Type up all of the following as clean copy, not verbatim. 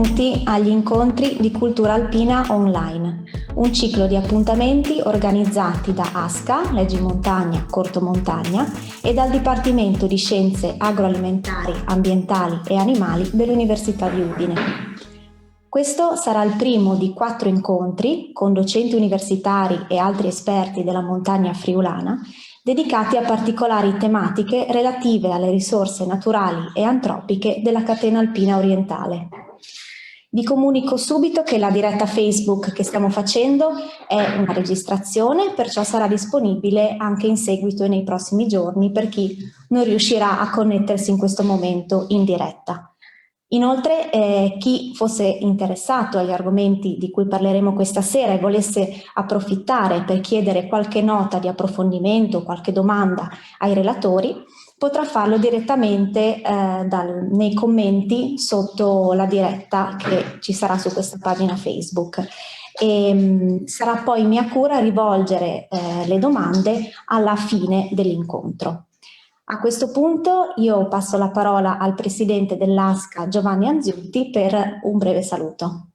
Benvenuti agli incontri di cultura alpina online, un ciclo di appuntamenti organizzati da ASCA, Leggi Montagna, Corto Montagna, e dal Dipartimento di Scienze Agroalimentari, Ambientali e Animali dell'Università di Udine. Questo sarà il primo di 4 incontri con docenti universitari e altri esperti della montagna friulana, dedicati a particolari tematiche relative alle risorse naturali e antropiche della catena alpina orientale. Vi comunico subito che la diretta Facebook che stiamo facendo è una registrazione, perciò sarà disponibile anche in seguito e nei prossimi giorni per chi non riuscirà a connettersi in questo momento in diretta. Inoltre, chi fosse interessato agli argomenti di cui parleremo questa sera e volesse approfittare per chiedere qualche nota di approfondimento, qualche domanda ai relatori, potrà farlo direttamente nei commenti sotto la diretta che ci sarà su questa pagina Facebook. Sarà poi mia cura rivolgere le domande alla fine dell'incontro. A questo punto io passo la parola al presidente dell'ASCA Giovanni Anziutti per un breve saluto.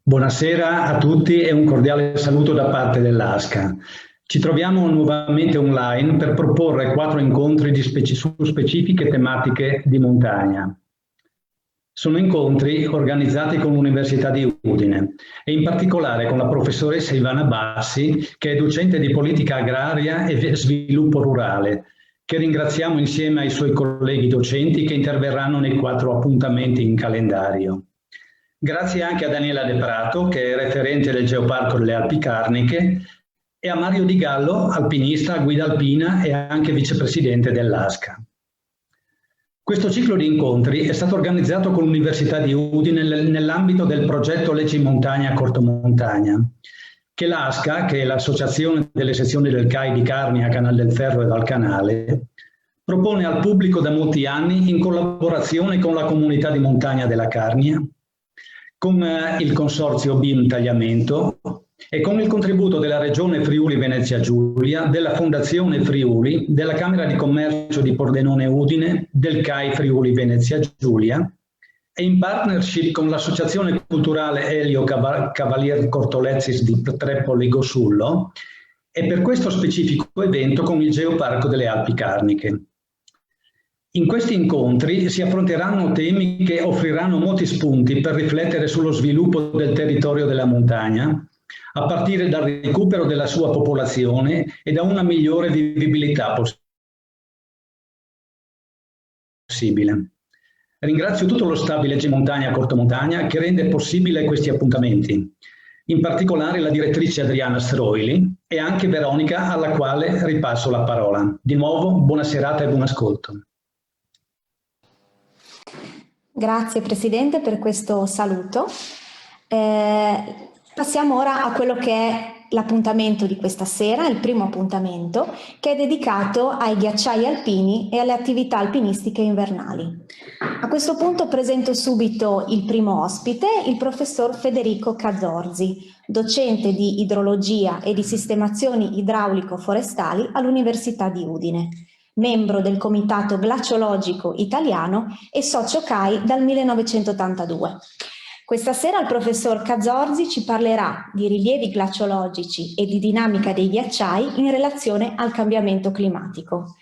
Buonasera a tutti e un cordiale saluto da parte dell'ASCA. Ci troviamo nuovamente online per proporre 4 incontri su specifiche tematiche di montagna. Sono incontri organizzati con l'Università di Udine e in particolare con la professoressa Ivana Bassi, che è docente di politica agraria e sviluppo rurale, che ringraziamo insieme ai suoi colleghi docenti che interverranno nei 4 appuntamenti in calendario. Grazie anche a Daniela De Prato, che è referente del Geoparco delle Alpi Carniche, e a Mario Di Gallo, alpinista, guida alpina e anche vicepresidente dell'ASCA. Questo ciclo di incontri è stato organizzato con l'Università di Udine nell'ambito del progetto Leggi Montagna Corto Montagna, che l'ASCA, che è l'Associazione delle sezioni del CAI di Carnia, Canal del Ferro e Val Canale, propone al pubblico da molti anni in collaborazione con la comunità di montagna della Carnia, con il consorzio BIM Tagliamento e con il contributo della Regione Friuli Venezia Giulia, della Fondazione Friuli, della Camera di Commercio di Pordenone Udine, del CAI Friuli Venezia Giulia e in partnership con l'Associazione Culturale Elio Cavalier Cortolezzis di Trepoli Gossullo e per questo specifico evento con il Geoparco delle Alpi Carniche. In questi incontri si affronteranno temi che offriranno molti spunti per riflettere sullo sviluppo del territorio della montagna, a partire dal recupero della sua popolazione e da una migliore vivibilità possibile. Ringrazio tutto lo staff di Leggi Montagna Corto Montagna che rende possibile questi appuntamenti, in particolare la direttrice Adriana Stroili e anche Veronica, alla quale ripasso la parola. Di nuovo, buona serata e buon ascolto. Grazie Presidente per questo saluto. Passiamo ora a quello che è l'appuntamento di questa sera, il primo appuntamento, che è dedicato ai ghiacciai alpini e alle attività alpinistiche invernali. A questo punto presento subito il primo ospite, il professor Federico Cazorzi, docente di idrologia e di sistemazioni idraulico-forestali all'Università di Udine, membro del Comitato Glaciologico Italiano e socio CAI dal 1982. Questa sera il professor Cazorzi ci parlerà di rilievi glaciologici e di dinamica dei ghiacciai in relazione al cambiamento climatico.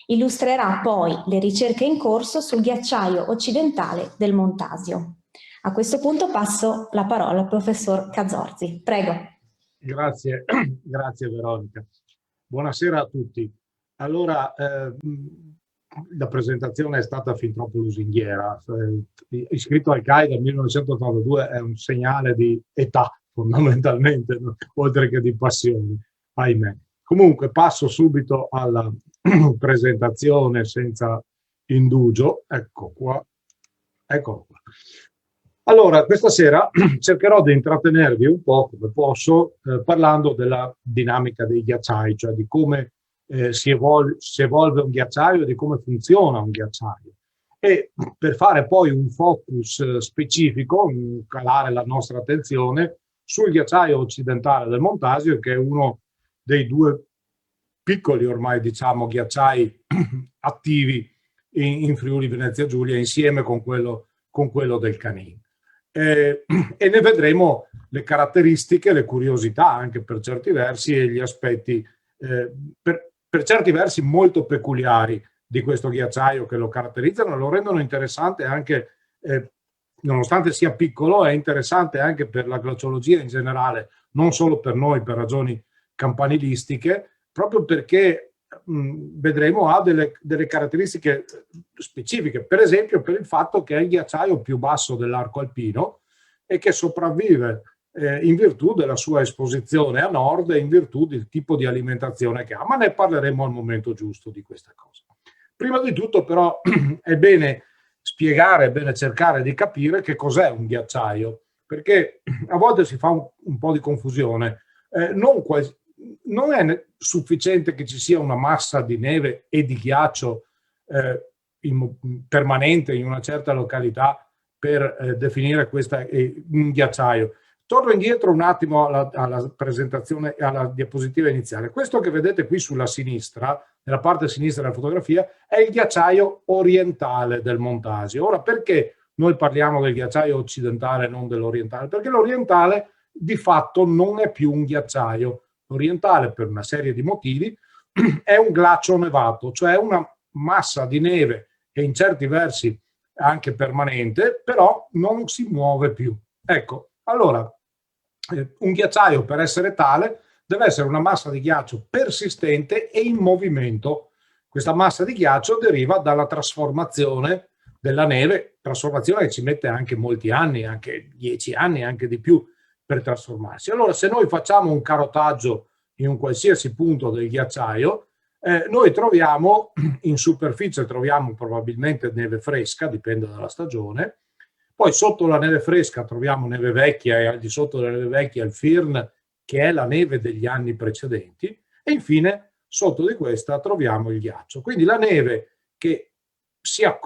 Illustrerà poi le ricerche in corso sul ghiacciaio occidentale del Montasio. A questo punto passo la parola al professor Cazorzi. Prego. Grazie Veronica. Buonasera a tutti. Allora, la presentazione è stata fin troppo lusinghiera. Iscritto al CAI dal 1982 è un segnale di età, fondamentalmente, no? Oltre che di passione, ahimè. Comunque passo subito alla presentazione senza indugio. Ecco qua. Eccolo qua. Allora, questa sera cercherò di intrattenervi un po', come posso, parlando della dinamica dei ghiacciai, cioè di come si evolve un ghiacciaio e di come funziona un ghiacciaio. E per fare poi un focus specifico, calare la nostra attenzione sul ghiacciaio occidentale del Montasio, che è uno dei 2 piccoli ormai, diciamo, ghiacciai attivi in Friuli Venezia Giulia, insieme con quello con quello del Canìn. E ne vedremo le caratteristiche, le curiosità anche per certi versi e gli aspetti per certi versi molto peculiari di questo ghiacciaio che lo caratterizzano, lo rendono interessante anche, nonostante sia piccolo, è interessante anche per la glaciologia in generale, non solo per noi, per ragioni campanilistiche, proprio perché vedremo ha delle caratteristiche specifiche, per esempio per il fatto che è il ghiacciaio più basso dell'arco alpino e che sopravvive in virtù della sua esposizione a nord e in virtù del tipo di alimentazione che ha, ma ne parleremo al momento giusto di questa cosa. Prima di tutto però è bene spiegare, è bene cercare di capire che cos'è un ghiacciaio, perché a volte si fa un po' di confusione. Non è sufficiente che ci sia una massa di neve e di ghiaccio permanente in una certa località per definire un ghiacciaio. Torno indietro un attimo alla presentazione, alla diapositiva iniziale. Questo che vedete qui sulla sinistra, nella parte sinistra della fotografia, è il ghiacciaio orientale del Montasio. Ora, perché noi parliamo del ghiacciaio occidentale e non dell'orientale? Perché l'orientale di fatto non è più un ghiacciaio. L'orientale, per una serie di motivi, è un glacio nevato, cioè una massa di neve che in certi versi è anche permanente, però non si muove più. Ecco, allora, un ghiacciaio per essere tale deve essere una massa di ghiaccio persistente e in movimento. Questa massa di ghiaccio deriva dalla trasformazione della neve, trasformazione che ci mette anche molti anni, anche 10 anni, anche di più, per trasformarsi. Allora, se noi facciamo un carotaggio in un qualsiasi punto del ghiacciaio, noi troviamo in superficie, troviamo probabilmente neve fresca, dipende dalla stagione, poi sotto la neve fresca troviamo neve vecchia e al di sotto della neve vecchia il firn, che è la neve degli anni precedenti, e infine sotto di questa troviamo il ghiaccio. Quindi la neve che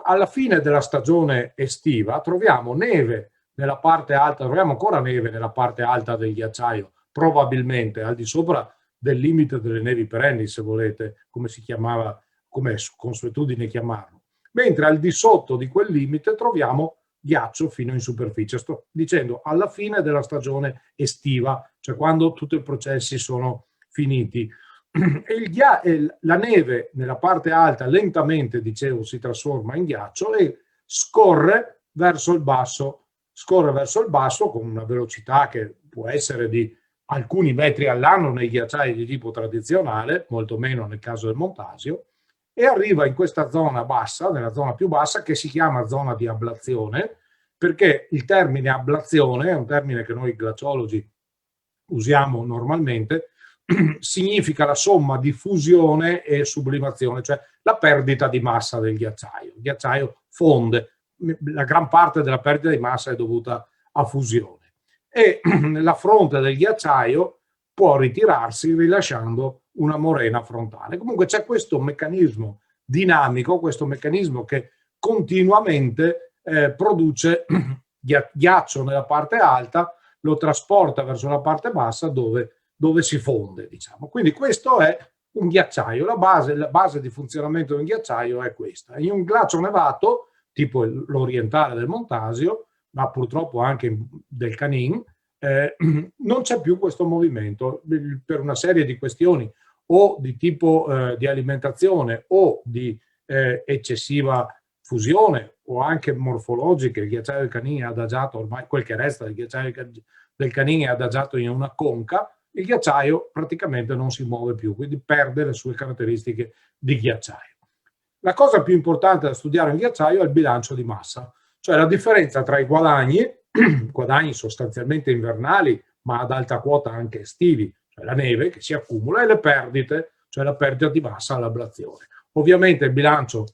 alla fine della stagione estiva troviamo neve nella parte alta, troviamo ancora neve nella parte alta del ghiacciaio, probabilmente al di sopra del limite delle nevi perenni, se volete, come si chiamava, come è consuetudine chiamarlo. Mentre al di sotto di quel limite troviamo ghiaccio fino in superficie. Sto dicendo alla fine della stagione estiva, cioè quando tutti i processi sono finiti. E la neve nella parte alta lentamente, dicevo, si trasforma in ghiaccio e scorre verso il basso con una velocità che può essere di alcuni metri all'anno nei ghiacciai di tipo tradizionale, molto meno nel caso del Montasio, e arriva in questa zona bassa, nella zona più bassa, che si chiama zona di ablazione, perché il termine ablazione è un termine che noi glaciologi usiamo normalmente, significa la somma di fusione e sublimazione, cioè la perdita di massa del ghiacciaio. Il ghiacciaio fonde, la gran parte della perdita di massa è dovuta a fusione. E la fronte del ghiacciaio può ritirarsi rilasciando una morena frontale. Comunque c'è questo meccanismo dinamico, questo meccanismo che continuamente produce ghiaccio nella parte alta, lo trasporta verso la parte bassa dove si fonde, diciamo. Quindi questo è un ghiacciaio, la base di funzionamento di un ghiacciaio è questa. In un glacio nevato, tipo l'orientale del Montasio, ma purtroppo anche del Canìn, non c'è più questo movimento per una serie di questioni o di tipo di alimentazione o di eccessiva fusione o anche morfologiche. Il ghiacciaio del Canìn è adagiato, ormai quel che resta del ghiacciaio del Canìn è adagiato in una conca, il ghiacciaio praticamente non si muove più, quindi perde le sue caratteristiche di ghiacciaio. La cosa più importante da studiare in ghiacciaio è il bilancio di massa, cioè la differenza tra i guadagni sostanzialmente invernali, ma ad alta quota anche estivi, cioè la neve che si accumula, e le perdite, cioè la perdita di massa all'ablazione. Ovviamente il bilancio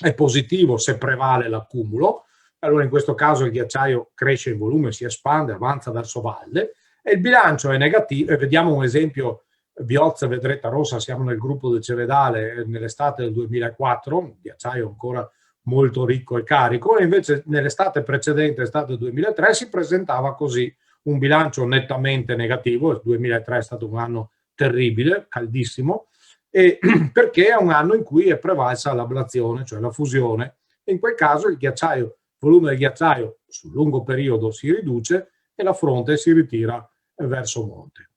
è positivo se prevale l'accumulo, allora in questo caso il ghiacciaio cresce in volume, si espande, avanza verso valle, e il bilancio è negativo. E vediamo un esempio, Viozza Vedretta Rossa, siamo nel gruppo del Ceredale nell'estate del 2004, un ghiacciaio ancora molto ricco e carico, e invece nell'estate precedente, estate 2003, si presentava così un bilancio nettamente negativo. Il 2003 è stato un anno terribile, caldissimo, e perché è un anno in cui è prevalsa l'ablazione, cioè la fusione, e in quel caso il ghiacciaio volume del ghiacciaio sul lungo periodo si riduce e la fronte si ritira verso monte.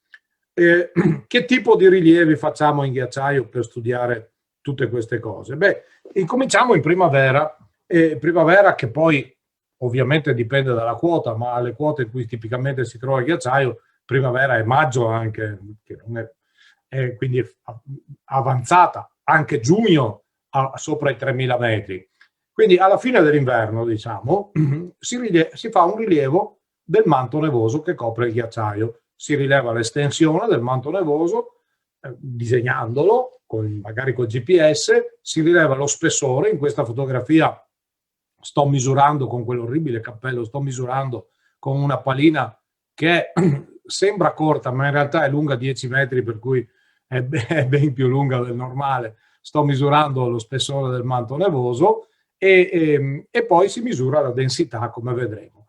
Che tipo di rilievi facciamo in ghiacciaio per studiare tutte queste cose? Beh, incominciamo in primavera, primavera che poi ovviamente dipende dalla quota, ma le quote in cui tipicamente si trova il ghiacciaio, primavera e maggio anche, che non è quindi avanzata, anche giugno sopra i 3000 metri. Quindi alla fine dell'inverno, diciamo, si fa un rilievo del manto nevoso che copre il ghiacciaio. Si rileva l'estensione del manto nevoso, disegnandolo, magari col GPS, si rileva lo spessore. In questa fotografia sto misurando con quell'orribile cappello, sto misurando con una palina che sembra corta, ma in realtà è lunga 10 metri, per cui è ben più lunga del normale. Sto misurando lo spessore del manto nevoso e poi si misura la densità, come vedremo.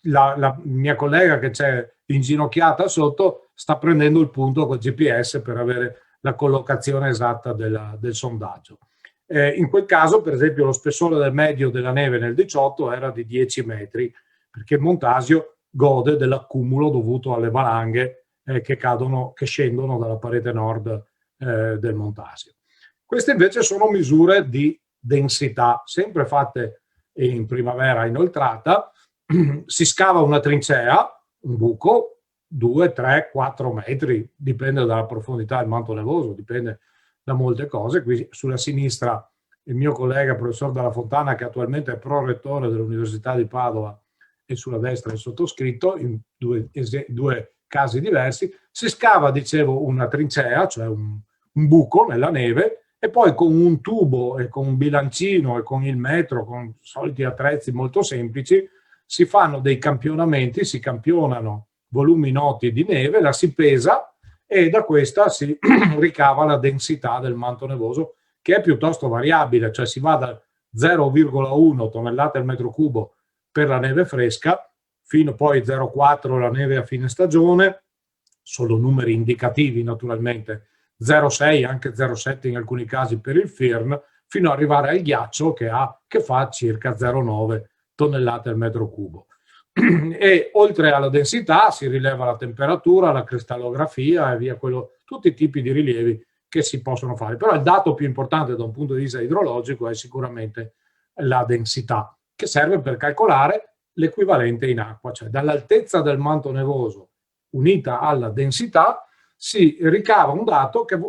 La mia collega che c'è inginocchiata sotto sta prendendo il punto col GPS per avere la collocazione esatta del sondaggio. In quel caso, per esempio, lo spessore del medio della neve nel 18 era di 10 metri, perché Montasio gode dell'accumulo dovuto alle valanghe che scendono dalla parete nord del Montasio. Queste invece sono misure di densità, sempre fatte in primavera inoltrata. Si scava una trincea, un buco, 2, 3, 4 metri, dipende dalla profondità del manto nevoso, dipende da molte cose. Qui sulla sinistra il mio collega professor Dalla Fontana, che attualmente è prorettore dell'Università di Padova, e sulla destra il sottoscritto, in due casi diversi. Si scava, dicevo, una trincea, cioè un buco nella neve, e poi con un tubo e con un bilancino e con il metro, con soliti attrezzi molto semplici, si fanno dei campionamenti, si campionano volumi noti di neve, la si pesa e da questa si ricava la densità del manto nevoso, che è piuttosto variabile, cioè si va da 0,1 tonnellate al metro cubo per la neve fresca, fino poi 0,4 la neve a fine stagione, solo numeri indicativi naturalmente, 0,6, anche 0,7 in alcuni casi per il firn, fino ad arrivare al ghiaccio che fa circa 0,9 tonnellate al metro cubo. E oltre alla densità si rileva la temperatura, la cristallografia e via tutti i tipi di rilievi che si possono fare. Però il dato più importante da un punto di vista idrologico è sicuramente la densità, che serve per calcolare l'equivalente in acqua, cioè dall'altezza del manto nevoso unita alla densità si ricava un dato che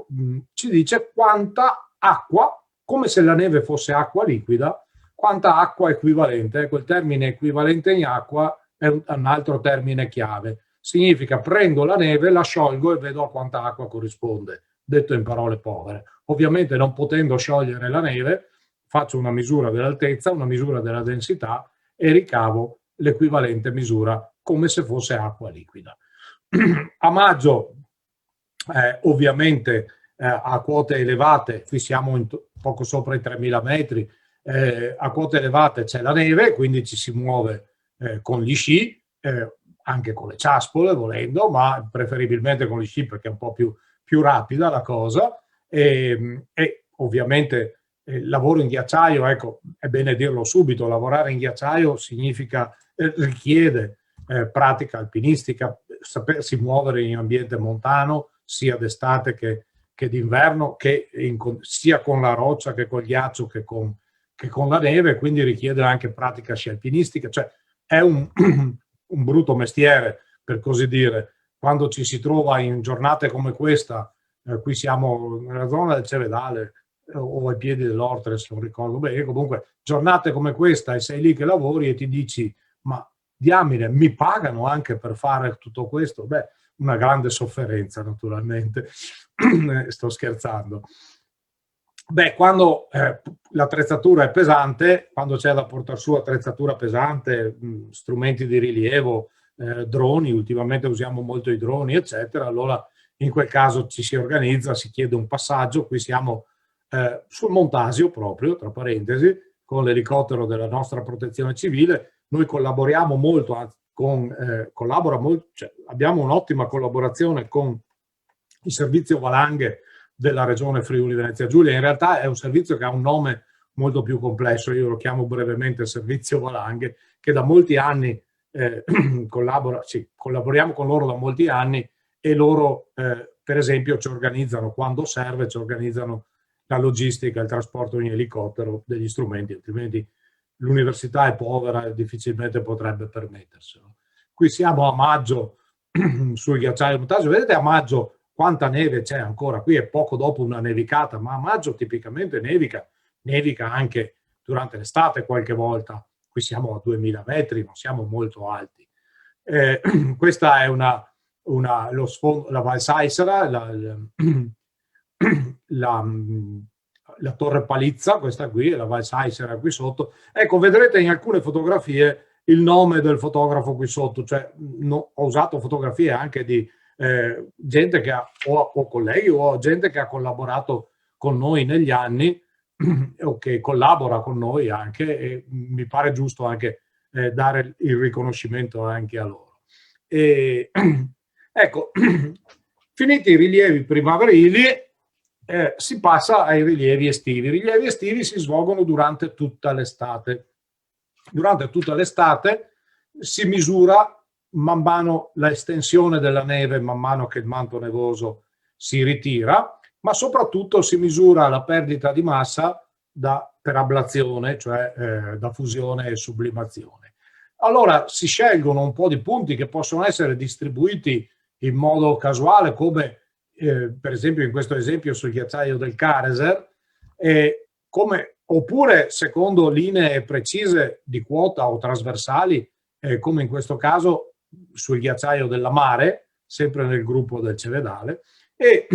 ci dice quanta acqua, come se la neve fosse acqua liquida, quanta acqua equivalente. Quel termine equivalente in acqua è un altro termine chiave. Significa prendo la neve, la sciolgo e vedo a quanta acqua corrisponde, detto in parole povere. Ovviamente non potendo sciogliere la neve, faccio una misura dell'altezza, una misura della densità e ricavo l'equivalente misura come se fosse acqua liquida. A maggio, ovviamente a quote elevate, qui siamo poco sopra i 3000 metri, a quote elevate c'è la neve, quindi ci si muove con gli sci, anche con le ciaspole volendo, ma preferibilmente con gli sci perché è un po' più rapida la cosa, e ovviamente il lavoro in ghiacciaio, ecco, è bene dirlo subito, lavorare in ghiacciaio richiede pratica alpinistica, sapersi muovere in ambiente montano, sia d'estate che d'inverno, sia con la roccia che col ghiaccio che con la neve, quindi richiede anche pratica sci alpinistica, cioè è un brutto mestiere, per così dire. Quando ci si trova in giornate come questa, qui siamo nella zona del Cevedale o ai piedi dell'Ortre, se non ricordo bene, comunque giornate come questa e sei lì che lavori e ti dici ma diamine, mi pagano anche per fare tutto questo? Beh, una grande sofferenza naturalmente, sto scherzando. Beh, quando l'attrezzatura è pesante, quando c'è da portare su attrezzatura pesante, strumenti di rilievo, droni, ultimamente usiamo molto i droni, eccetera, allora in quel caso ci si organizza, si chiede un passaggio. Qui siamo sul Montasio proprio, tra parentesi, con l'elicottero della nostra protezione civile. Noi collaboriamo molto, cioè, abbiamo un'ottima collaborazione con il servizio valanghe della regione Friuli Venezia Giulia. In realtà è un servizio che ha un nome molto più complesso. Io lo chiamo brevemente servizio valanghe, che da molti anni collaboriamo con loro da molti anni, e loro per esempio ci organizzano, quando serve, ci organizzano la logistica, il trasporto in elicottero degli strumenti, altrimenti l'università è povera e difficilmente potrebbe permetterselo. Qui siamo a maggio sul ghiacciaio montaggio, vedete a maggio quanta neve c'è ancora. Qui è poco dopo una nevicata, ma a maggio tipicamente nevica anche durante l'estate qualche volta. Qui siamo a 2000 metri, non siamo molto alti. Questa è lo sfondo, la Val Saisara, la Torre Palizza, questa qui è la Val Saisara qui sotto. Ecco, vedrete in alcune fotografie il nome del fotografo qui sotto, cioè ho usato fotografie anche di gente che o colleghi o gente che ha collaborato con noi negli anni o che collabora con noi anche, e mi pare giusto anche dare il riconoscimento anche a loro. Ecco, finiti i rilievi primaverili, si passa ai rilievi estivi. I rilievi estivi si svolgono durante tutta l'estate. Durante tutta l'estate si misura man mano l'estensione della neve, man mano che il manto nevoso si ritira, ma soprattutto si misura la perdita di massa per ablazione, cioè da fusione e sublimazione. Allora si scelgono un po' di punti che possono essere distribuiti in modo casuale, come per esempio in questo esempio sul ghiacciaio del Careser, oppure secondo linee precise di quota o trasversali, come in questo caso sul ghiacciaio della Mare, sempre nel gruppo del Cevedale, e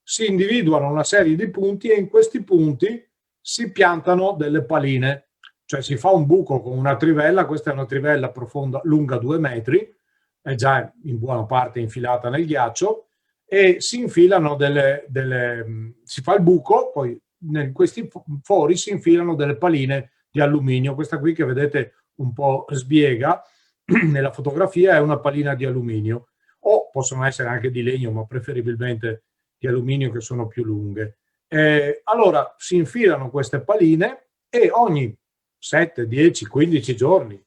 si individuano una serie di punti, e in questi punti si piantano delle paline, cioè si fa un buco con una trivella. Questa è una trivella profonda, lunga 2 metri, è già in buona parte infilata nel ghiaccio, e si infilano si fa il buco, poi in questi fori si infilano delle paline di alluminio. Questa qui che vedete un po' sbiega nella fotografia è una palina di alluminio, o possono essere anche di legno, ma preferibilmente di alluminio, che sono più lunghe. Allora si infilano queste paline e ogni 7, 10, 15 giorni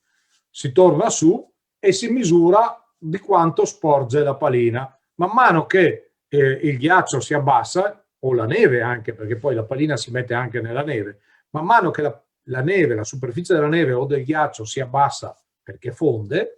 si torna su e si misura di quanto sporge la palina. Man mano che il ghiaccio si abbassa, o la neve anche, perché poi la palina si mette anche nella neve, man mano che la neve, la superficie della neve o del ghiaccio si abbassa perché fonde,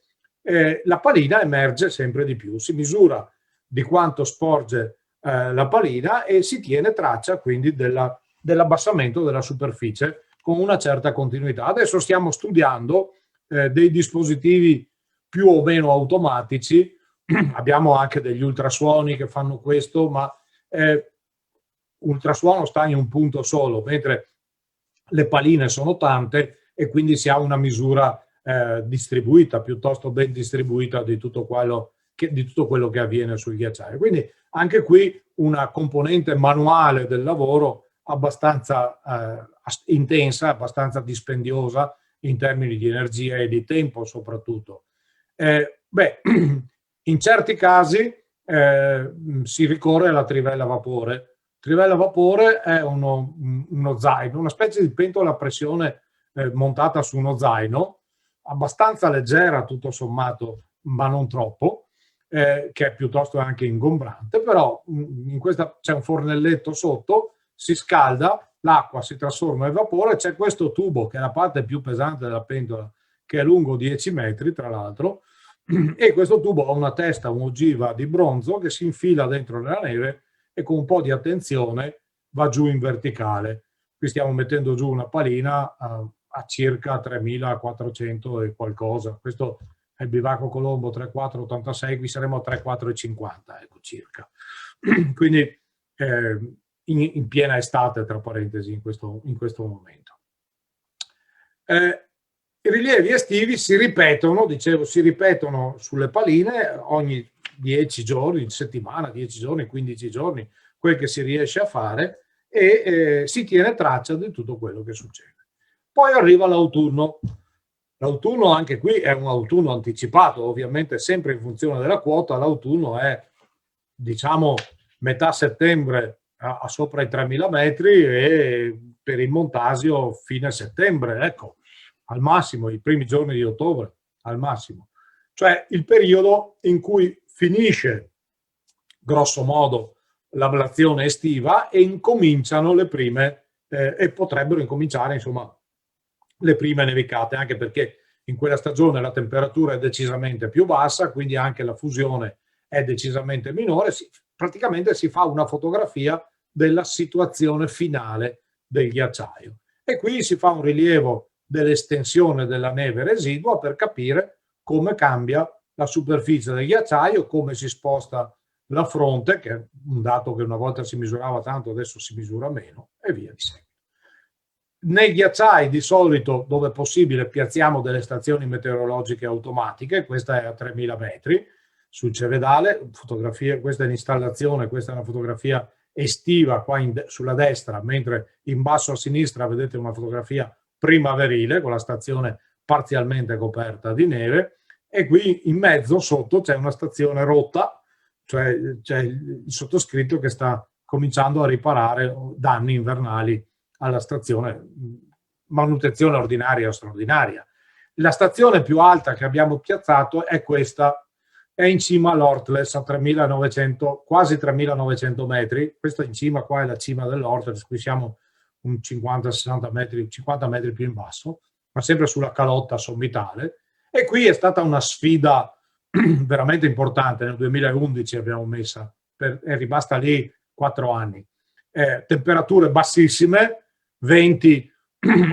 la palina emerge sempre di più. Si misura di quanto sporge la palina e si tiene traccia quindi dell'abbassamento della superficie con una certa continuità. Adesso stiamo studiando dei dispositivi più o meno automatici. Abbiamo anche degli ultrasuoni che fanno questo, ma ultrasuono sta in un punto solo, mentre le paline sono tante e quindi si ha una misura distribuita, piuttosto ben distribuita di tutto quello che avviene sul ghiacciaio. Quindi anche qui una componente manuale del lavoro abbastanza intensa, abbastanza dispendiosa in termini di energia e di tempo soprattutto. In certi casi si ricorre alla trivella a vapore. Trivella a vapore è uno zaino, una specie di pentola a pressione montata su uno zaino, abbastanza leggera tutto sommato, ma non troppo, che è piuttosto anche ingombrante, però in questa c'è un fornelletto sotto, si scalda, l'acqua si trasforma in vapore, c'è questo tubo che è la parte più pesante della pentola, che è lungo 10 metri tra l'altro, e questo tubo ha una testa, un'ogiva di bronzo che si infila dentro nella neve e con un po' di attenzione va giù in verticale. Qui stiamo mettendo giù una palina a circa 3400 e qualcosa. Questo è il Bivacco Colombo 3486, qui saremo a 3450, ecco, circa. Quindi in piena estate, tra parentesi, in questo momento. I rilievi estivi si ripetono, dicevo, si ripetono sulle paline ogni 10 giorni, settimana, 10 giorni, 15 giorni, quel che si riesce a fare, e si tiene traccia di tutto quello che succede. Poi arriva l'autunno. L'autunno anche qui è un autunno anticipato, ovviamente sempre in funzione della quota. L'autunno è, diciamo, metà settembre, a sopra i 3.000 metri e per il Montasio fine settembre, ecco, al massimo, i primi giorni di ottobre, al massimo. Cioè il periodo in cui finisce, grosso modo, l'ablazione estiva e incominciano le prime, e potrebbero incominciare, insomma, le prime nevicate, anche perché in quella stagione la temperatura è decisamente più bassa, quindi anche la fusione è decisamente minore. Praticamente si fa una fotografia della situazione finale del ghiacciaio. E qui si fa un rilievo dell'estensione della neve residua per capire come cambia la superficie del ghiacciaio, come si sposta la fronte, che è un dato che una volta si misurava tanto, adesso si misura meno, e via di seguito. Nei ghiacciai di solito, dove è possibile, piazziamo delle stazioni meteorologiche automatiche. Questa è a 3.000 metri sul Ceredale, fotografia, questa è l'installazione, questa è una fotografia estiva qua sulla destra, mentre in basso a sinistra vedete una fotografia primaverile con la stazione parzialmente coperta di neve, e qui in mezzo sotto c'è una stazione rotta, cioè c'è il sottoscritto che sta cominciando a riparare danni invernali alla stazione, manutenzione ordinaria o straordinaria. La stazione più alta che abbiamo piazzato è questa, è in cima all'Ortles a 3.900, quasi 3.900 metri. Questa in cima qua è la cima dell'Ortles, qui siamo un 50-60 metri, 50 metri più in basso, ma sempre sulla calotta sommitale. E qui è stata una sfida veramente importante. Nel 2011 abbiamo messa, è rimasta lì 4 anni. Temperature bassissime, venti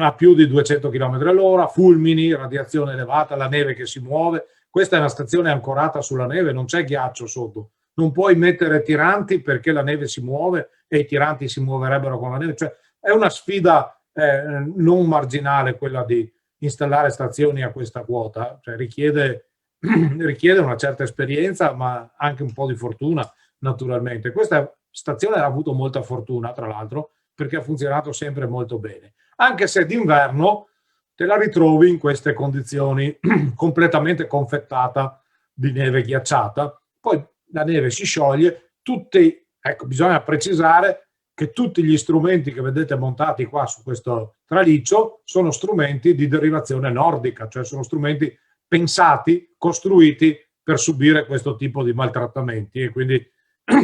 a più di 200 km all'ora, fulmini, radiazione elevata, la neve che si muove. Questa è una stazione ancorata sulla neve, non c'è ghiaccio sotto. Non puoi mettere tiranti perché la neve si muove e i tiranti si muoverebbero con la neve. Cioè, è una sfida non marginale quella di installare stazioni a questa quota. Cioè, richiede una certa esperienza, ma anche un po' di fortuna, naturalmente. Questa stazione ha avuto molta fortuna, tra l'altro, perché ha funzionato sempre molto bene. Anche se d'inverno te la ritrovi in queste condizioni completamente confettata di neve ghiacciata. Poi la neve si scioglie. Ecco, bisogna precisare che tutti gli strumenti che vedete montati qua su questo traliccio sono strumenti di derivazione nordica, cioè sono strumenti pensati, costruiti per subire questo tipo di maltrattamenti, e quindi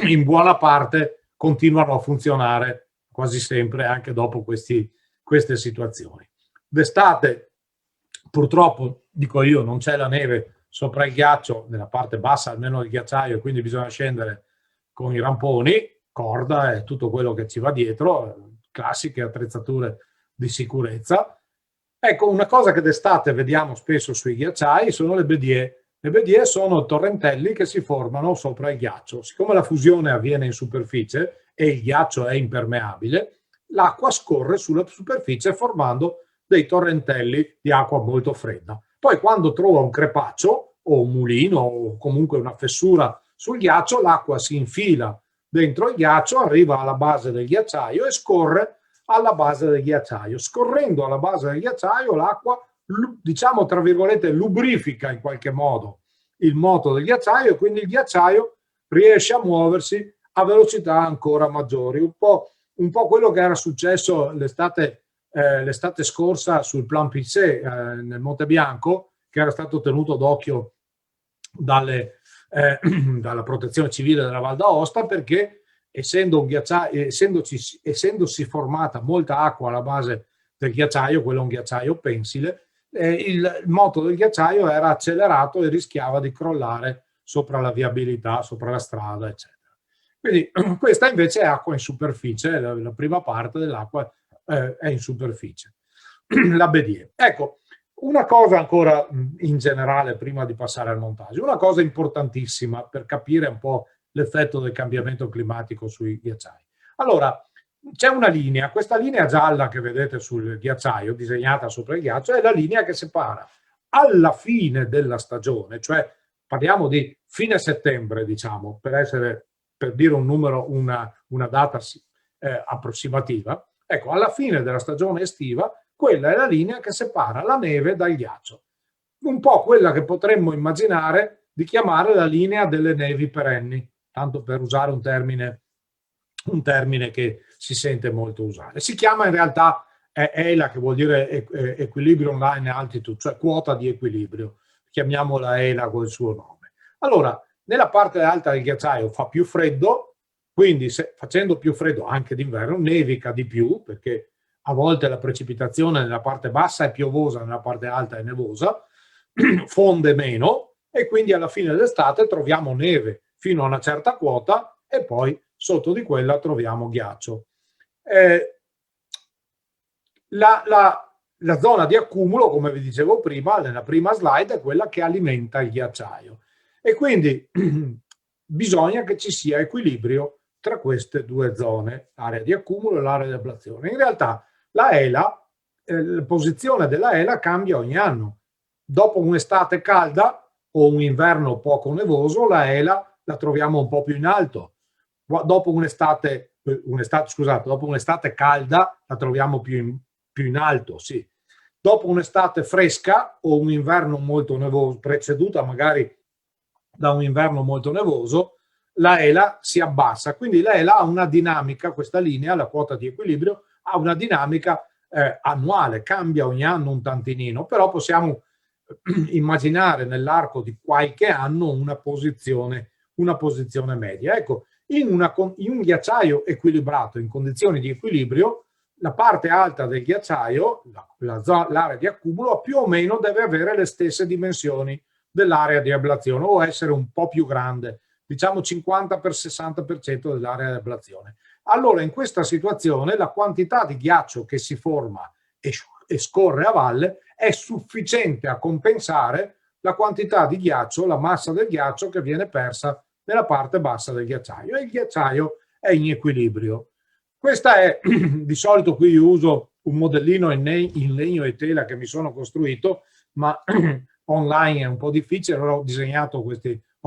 in buona parte continuano a funzionare quasi sempre anche dopo queste situazioni. D'estate purtroppo, dico io, non c'è la neve sopra il ghiaccio, nella parte bassa almeno del ghiacciaio, quindi bisogna scendere con i ramponi, corda e tutto quello che ci va dietro, classiche attrezzature di sicurezza. Ecco, una cosa che d'estate vediamo spesso sui ghiacciai sono le bedie. Le bedie sono torrentelli che si formano sopra il ghiaccio. Siccome la fusione avviene in superficie e il ghiaccio è impermeabile, l'acqua scorre sulla superficie formando dei torrentelli di acqua molto fredda. Poi quando trova un crepaccio o un mulino o comunque una fessura sul ghiaccio, l'acqua si infila dentro il ghiaccio, arriva alla base del ghiacciaio e scorre alla base del ghiacciaio. Scorrendo alla base del ghiacciaio, l'acqua, diciamo tra virgolette, lubrifica in qualche modo il moto del ghiacciaio, e quindi il ghiacciaio riesce a muoversi a velocità ancora maggiori. Un po' quello che era successo l'estate scorsa sul Plan Picé nel Monte Bianco, che era stato tenuto d'occhio dalla protezione civile della Val d'Aosta, perché essendosi formata molta acqua alla base del ghiacciaio, quello è un ghiacciaio pensile, il moto del ghiacciaio era accelerato e rischiava di crollare sopra la viabilità, sopra la strada, eccetera. Quindi questa invece è acqua in superficie, la prima parte dell'acqua è in superficie, la bedie. Ecco, una cosa ancora in generale prima di passare al montaggio, una cosa importantissima per capire un po' l'effetto del cambiamento climatico sui ghiacciai. Allora, c'è una linea, questa linea gialla che vedete sul ghiacciaio, disegnata sopra il ghiaccio, è la linea che separa alla fine della stagione, cioè parliamo di fine settembre, diciamo, per dire un numero, una data approssimativa. Ecco, alla fine della stagione estiva, quella è la linea che separa la neve dal ghiaccio. Un po' quella che potremmo immaginare di chiamare la linea delle nevi perenni, tanto per usare un termine un termine che si sente molto usare. Si chiama in realtà ELA, che vuol dire Equilibrium Line Altitude, cioè quota di equilibrio. Chiamiamola ELA col suo nome. Allora, nella parte alta del ghiacciaio fa più freddo, quindi facendo più freddo anche d'inverno nevica di più, perché a volte la precipitazione nella parte bassa è piovosa, nella parte alta è nevosa, fonde meno e quindi alla fine dell'estate troviamo neve fino a una certa quota e poi sotto di quella troviamo ghiaccio. La zona di accumulo, come vi dicevo prima, nella prima slide, è quella che alimenta il ghiacciaio. E quindi bisogna che ci sia equilibrio tra queste due zone, l'area di accumulo e l'area di ablazione. In realtà la ELA, la posizione della ELA cambia ogni anno. Dopo un'estate calda o un inverno poco nevoso, la ELA la troviamo un po' più in alto. Dopo un'estate calda la troviamo più in alto, sì. Dopo un'estate fresca o un inverno molto nevoso, preceduta magari da un inverno molto nevoso, la ELA si abbassa. Quindi la ELA ha una dinamica, questa linea, la quota di equilibrio, ha una dinamica annuale, cambia ogni anno un tantinino, però possiamo immaginare nell'arco di qualche anno una posizione media. Ecco, in un ghiacciaio equilibrato, in condizioni di equilibrio, la parte alta del ghiacciaio, l'area di accumulo, più o meno deve avere le stesse dimensioni dell'area di ablazione o essere un po' più grande, diciamo 50-60% dell'area di ablazione. Allora in questa situazione la quantità di ghiaccio che si forma e scorre a valle è sufficiente a compensare la quantità di ghiaccio, la massa del ghiaccio che viene persa nella parte bassa del ghiacciaio, e il ghiacciaio è in equilibrio. Questa è, di solito qui io uso un modellino in legno e tela che mi sono costruito, ma online è un po' difficile, allora ho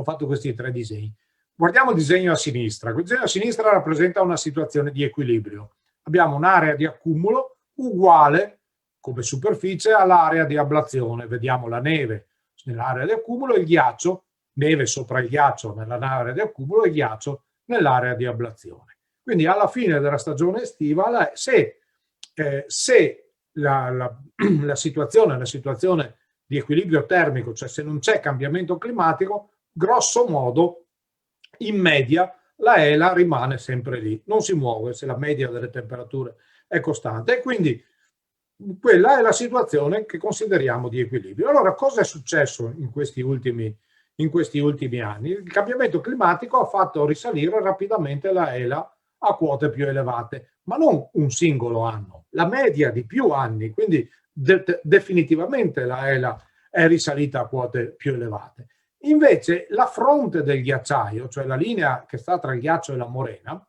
fatto questi 3 disegni. Guardiamo il disegno a sinistra. Il disegno a sinistra rappresenta una situazione di equilibrio. Abbiamo un'area di accumulo uguale come superficie all'area di ablazione. Vediamo la neve nell'area di accumulo e il ghiaccio, neve sopra il ghiaccio nell'area di accumulo e ghiaccio nell'area di ablazione. Quindi alla fine della stagione estiva, se la situazione di equilibrio termico, cioè se non c'è cambiamento climatico, grosso modo, in media, la ELA rimane sempre lì, non si muove se la media delle temperature è costante. E quindi quella è la situazione che consideriamo di equilibrio. Allora, cosa è successo in questi ultimi anni? Il cambiamento climatico ha fatto risalire rapidamente la ELA a quote più elevate, ma non un singolo anno, la media di più anni, quindi definitivamente la ELA è risalita a quote più elevate. Invece la fronte del ghiacciaio, cioè la linea che sta tra il ghiaccio e la morena,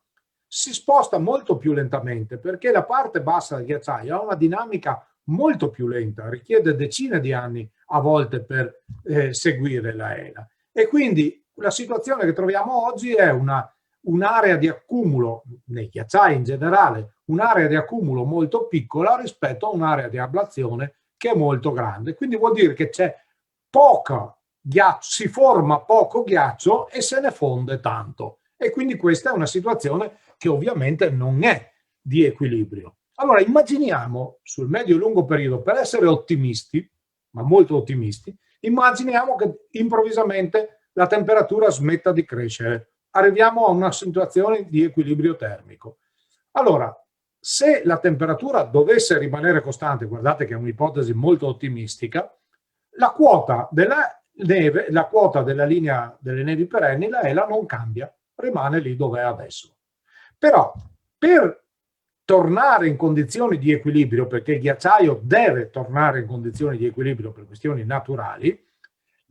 si sposta molto più lentamente perché la parte bassa del ghiacciaio ha una dinamica molto più lenta, richiede decine di anni a volte per seguire la ELA. E quindi la situazione che troviamo oggi è un'area di accumulo, nei ghiacciai in generale, un'area di accumulo molto piccola rispetto a un'area di ablazione che è molto grande. Quindi vuol dire che c'è poco ghiaccio, si forma poco ghiaccio e se ne fonde tanto. E quindi questa è una situazione che ovviamente non è di equilibrio. Allora immaginiamo sul medio e lungo periodo, per essere ottimisti, ma molto ottimisti, immaginiamo che improvvisamente la temperatura smetta di crescere. Arriviamo a una situazione di equilibrio termico. Allora, se la temperatura dovesse rimanere costante, guardate che è un'ipotesi molto ottimistica, la quota della neve, la quota della linea delle nevi perenni, la ELA non cambia, rimane lì dove è adesso. Però per tornare in condizioni di equilibrio, perché il ghiacciaio deve tornare in condizioni di equilibrio per questioni naturali,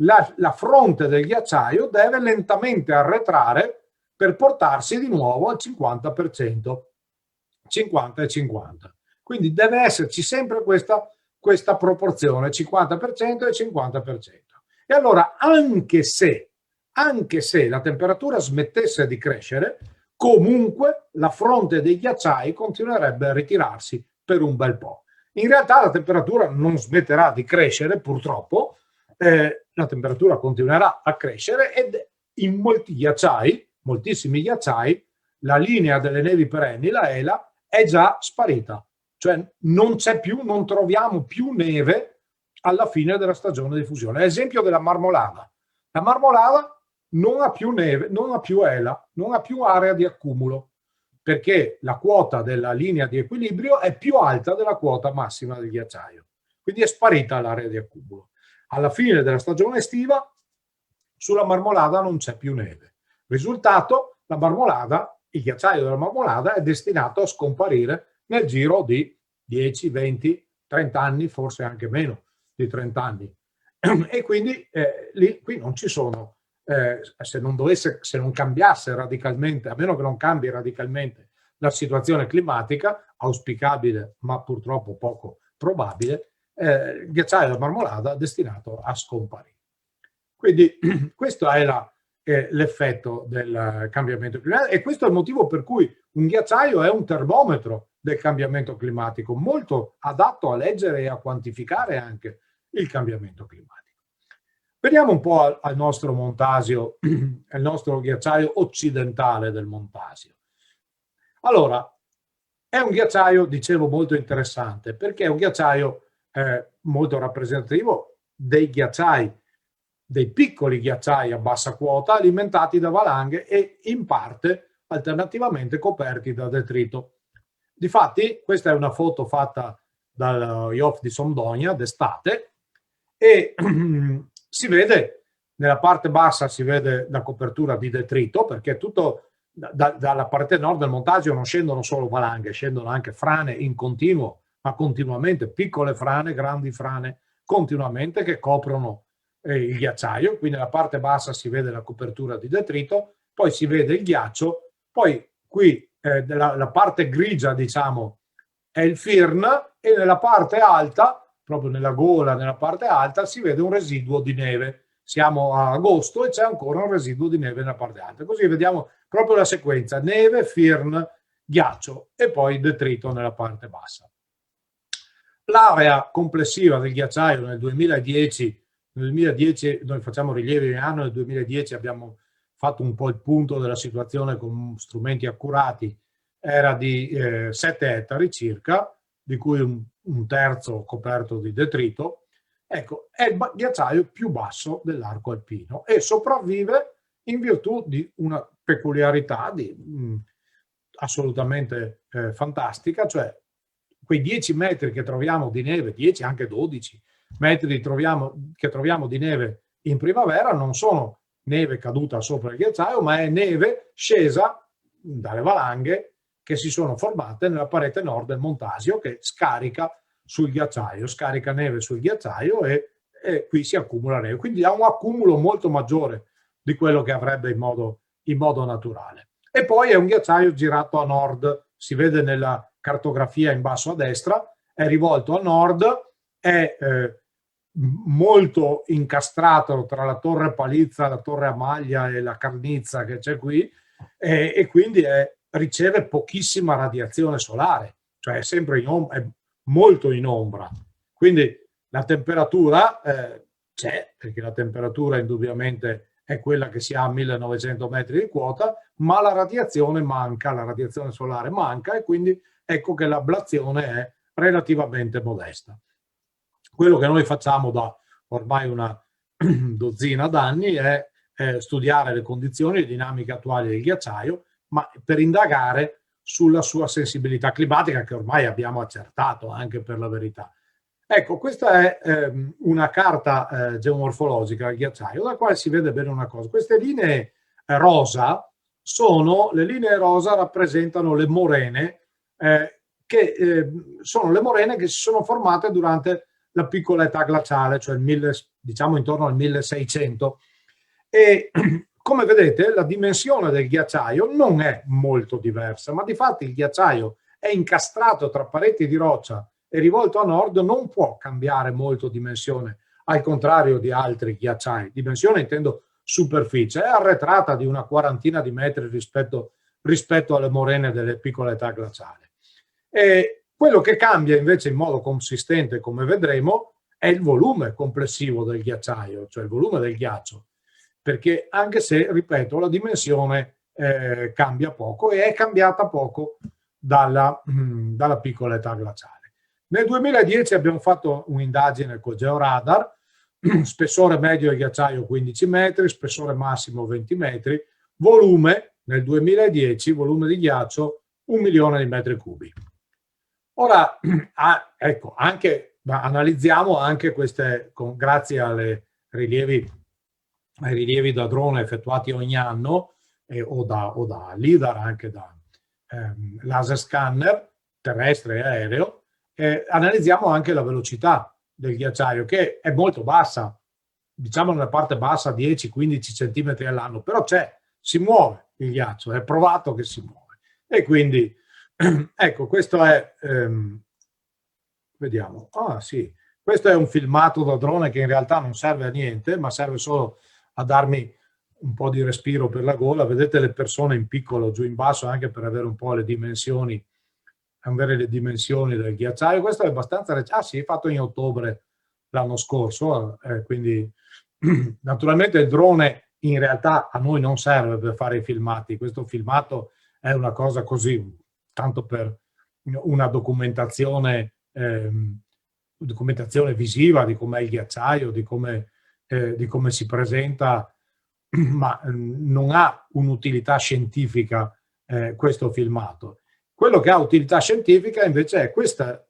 la fronte del ghiacciaio deve lentamente arretrare per portarsi di nuovo al 50%, 50 e 50. Quindi deve esserci sempre questa proporzione, 50% e 50%. E allora anche se la temperatura smettesse di crescere, comunque la fronte dei ghiacciai continuerebbe a ritirarsi per un bel po'. In realtà la temperatura non smetterà di crescere, purtroppo, la temperatura continuerà a crescere ed in moltissimi ghiacciai, la linea delle nevi perenni, la ELA, è già sparita. Cioè non c'è più, non troviamo più neve alla fine della stagione di fusione. Esempio della Marmolada. La Marmolada non ha più neve, non ha più ELA, non ha più area di accumulo, perché la quota della linea di equilibrio è più alta della quota massima del ghiacciaio. Quindi è sparita l'area di accumulo. Alla fine della stagione estiva, sulla Marmolada non c'è più neve. Risultato, la Marmolada, il ghiacciaio della Marmolada è destinato a scomparire nel giro di 10, 20, 30 anni, forse anche meno di 30 anni. E quindi qui non ci sono, se non cambiasse radicalmente, a meno che non cambi radicalmente la situazione climatica, auspicabile ma purtroppo poco probabile, il ghiacciaio della Marmolada è destinato a scomparire. Quindi questo è l'effetto del cambiamento climatico, e questo è il motivo per cui un ghiacciaio è un termometro del cambiamento climatico, molto adatto a leggere e a quantificare anche il cambiamento climatico. Veniamo un po' al nostro Montasio, al nostro ghiacciaio occidentale del Montasio. Allora, è un ghiacciaio, dicevo, molto interessante, perché è un ghiacciaio molto rappresentativo dei ghiacciai, dei piccoli ghiacciai a bassa quota alimentati da valanghe e in parte alternativamente coperti da detrito. Difatti, questa è una foto fatta dal IOF di Sondonia d'estate e si vede, nella parte bassa si vede la copertura di detrito, perché tutto dalla parte nord del Montasio non scendono solo valanghe, scendono anche frane in continuo, ma continuamente, piccole frane, grandi frane, continuamente, che coprono il ghiacciaio. Quindi nella parte bassa si vede la copertura di detrito, poi si vede il ghiaccio, poi qui la parte grigia, diciamo, è il firn, e nella parte alta, proprio nella gola, nella parte alta, si vede un residuo di neve. Siamo a agosto e c'è ancora un residuo di neve nella parte alta. Così vediamo proprio la sequenza: neve, firn, ghiaccio e poi detrito nella parte bassa. L'area complessiva del ghiacciaio nel 2010, noi facciamo rilievi ogni anno, nel 2010 abbiamo fatto un po' il punto della situazione con strumenti accurati, era di 7 ettari circa, di cui un terzo coperto di detrito. Ecco, è il ghiacciaio più basso dell'arco alpino e sopravvive in virtù di una peculiarità assolutamente fantastica, cioè quei 10 metri che troviamo di neve, 10, anche 12 metri che troviamo di neve in primavera, non sono neve caduta sopra il ghiacciaio, ma è neve scesa dalle valanghe che si sono formate nella parete nord del Montasio, che scarica sul ghiacciaio, scarica neve sul ghiacciaio e qui si accumula neve. Quindi ha un accumulo molto maggiore di quello che avrebbe in modo naturale. E poi è un ghiacciaio girato a nord, si vede nella cartografia in basso a destra, è rivolto a nord, è molto incastrato tra la Torre Palizza, la Torre Amaglia e la Carnizza che c'è qui, e quindi riceve pochissima radiazione solare, cioè è sempre è molto in ombra. Quindi la temperatura c'è, perché la temperatura indubbiamente è quella che si ha a 1900 metri di quota, ma la radiazione manca, la radiazione solare manca, e quindi ecco che l'ablazione è relativamente modesta. Quello che noi facciamo da ormai una dozzina d'anni è studiare le condizioni e le dinamiche attuali del ghiacciaio, ma per indagare sulla sua sensibilità climatica, che ormai abbiamo accertato, anche per la verità. Ecco, questa è una carta geomorfologica del ghiacciaio, da quale si vede bene una cosa. Queste linee rosa rappresentano le morene, sono le morene che si sono formate durante la piccola età glaciale, cioè diciamo intorno al 1600. E come vedete la dimensione del ghiacciaio non è molto diversa, ma di fatto il ghiacciaio è incastrato tra pareti di roccia e rivolto a nord, non può cambiare molto dimensione, al contrario di altri ghiacciai. Dimensione intendo superficie, è arretrata di una quarantina di metri rispetto alle morene delle piccole età glaciali. E quello che cambia invece in modo consistente, come vedremo, è il volume complessivo del ghiacciaio, cioè il volume del ghiaccio, perché anche se, ripeto, la dimensione cambia poco e è cambiata poco dalla piccola età glaciale. Nel 2010 abbiamo fatto un'indagine col georadar, spessore medio del ghiacciaio 15 metri, spessore massimo 20 metri, volume nel 2010, volume di ghiaccio 1 milione di metri cubi. Ora, ecco, analizziamo anche queste, grazie ai rilievi da drone effettuati ogni anno, o da LIDAR, anche da laser scanner terrestre e aereo, analizziamo anche la velocità del ghiacciaio, che è molto bassa, diciamo nella parte bassa 10-15 centimetri all'anno, però si muove il ghiaccio, è provato che si muove. E quindi, ecco, questo è, vediamo, sì, questo è un filmato da drone che in realtà non serve a niente, ma serve solo a darmi un po' di respiro per la gola. Vedete le persone in piccolo giù in basso, anche per avere un po' le dimensioni, del ghiacciaio. Questo è abbastanza recente, sì, fatto in ottobre l'anno scorso, quindi naturalmente il drone in realtà a noi non serve per fare i filmati. Questo filmato è una cosa così, tanto per una documentazione visiva di com'è il ghiacciaio, di come si presenta, ma non ha un'utilità scientifica questo filmato. Quello che ha utilità scientifica invece è questa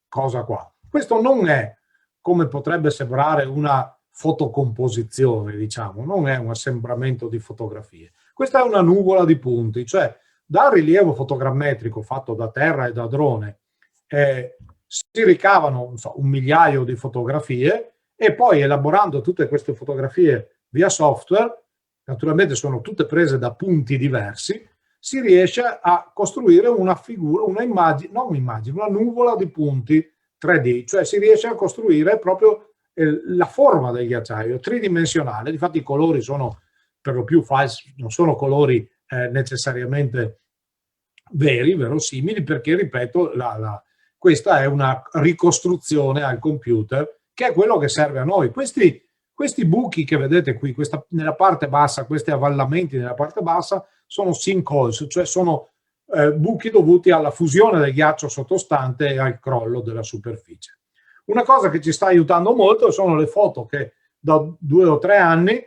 cosa qua. Questo non è, come potrebbe sembrare, una fotocomposizione, diciamo, non è un assembramento di fotografie. Questa è una nuvola di punti, cioè dal rilievo fotogrammetrico fatto da terra e da drone si ricavano, non so, 1 migliaio di fotografie, e poi elaborando tutte queste fotografie via software, naturalmente sono tutte prese da punti diversi, si riesce a costruire una figura, una nuvola di punti 3D, cioè si riesce a costruire proprio la forma del ghiacciaio, tridimensionale. Difatti i colori sono per lo più falsi, non sono colori necessariamente verosimili, perché, ripeto, questa è una ricostruzione al computer, che è quello che serve a noi. Questi buchi che vedete qui, nella parte bassa, questi avvallamenti nella parte bassa, sono sinkholes, cioè sono buchi dovuti alla fusione del ghiaccio sottostante e al crollo della superficie. Una cosa che ci sta aiutando molto sono le foto che da 2 o 3 anni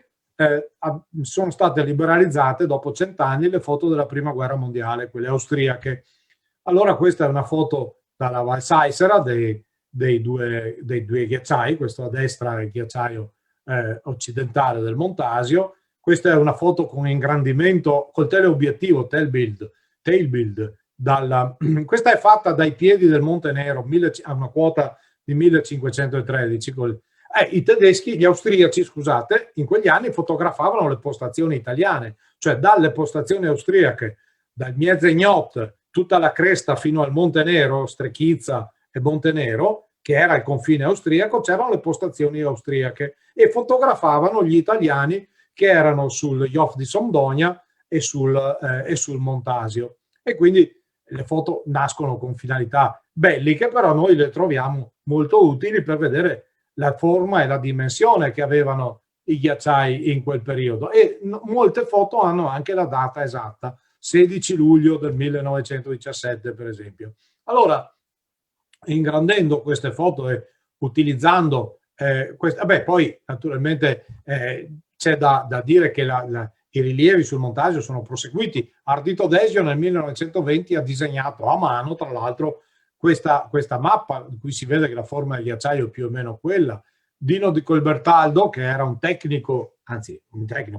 sono state liberalizzate, dopo 100 anni, le foto della Prima Guerra Mondiale, quelle austriache. Allora questa è una foto dalla Val Saisera dei due ghiacciai. Questo a destra è il ghiacciaio occidentale del Montasio. Questa è una foto con ingrandimento col teleobiettivo tailbuild. Questa è fatta dai piedi del Monte Nero a una quota di 1513. I tedeschi, gli austriaci, scusate, in quegli anni fotografavano le postazioni italiane, cioè dalle postazioni austriache, dal Miesegnot, tutta la cresta fino al Monte Nero, Strechizza e Monte Nero, che era il confine austriaco, c'erano le postazioni austriache, e fotografavano gli italiani che erano sul Jof di Somdonia e sul Montasio. E quindi le foto nascono con finalità belliche, però noi le troviamo molto utili per vedere la forma e la dimensione che avevano i ghiacciai in quel periodo. E molte foto hanno anche la data esatta, 16 luglio del 1917 per esempio. Allora, ingrandendo queste foto e utilizzando poi naturalmente c'è da dire che i rilievi sul montaggio sono proseguiti. Ardito Desio nel 1920 ha disegnato a mano, tra l'altro, questa mappa, in cui si vede che la forma del ghiacciaio è più o meno quella. Dino di Colbertaldo, che era un tecnico,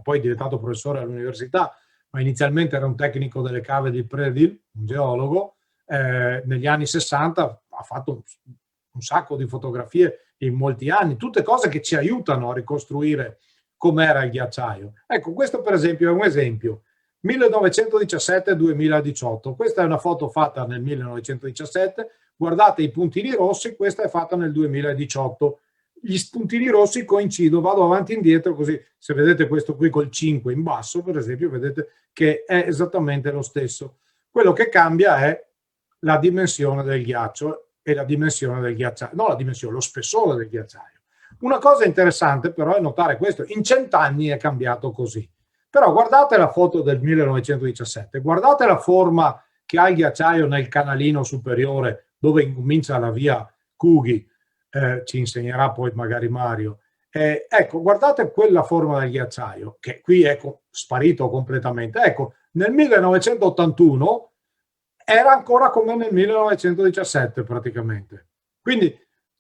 poi è diventato professore all'università, ma inizialmente era un tecnico delle cave di Predil, un geologo, negli anni 60 ha fatto un sacco di fotografie in molti anni, tutte cose che ci aiutano a ricostruire com'era il ghiacciaio. Ecco, questo per esempio è un esempio. 1917-2018, questa è una foto fatta nel 1917, guardate i puntini rossi, questa è fatta nel 2018. Gli puntini rossi coincidono, vado avanti e indietro, così se vedete questo qui col 5 in basso, per esempio, vedete che è esattamente lo stesso. Quello che cambia è la dimensione del ghiaccio e la dimensione del ghiacciaio, no, lo spessore del ghiacciaio. Una cosa interessante però è notare questo: in 100 anni è cambiato così. Però guardate la foto del 1917, guardate la forma che ha il ghiacciaio nel canalino superiore dove incomincia la via Kughi, ci insegnerà poi magari Mario. Ecco, guardate quella forma del ghiacciaio, che qui è sparito completamente. Ecco, nel 1981 era ancora come nel 1917 praticamente. Quindi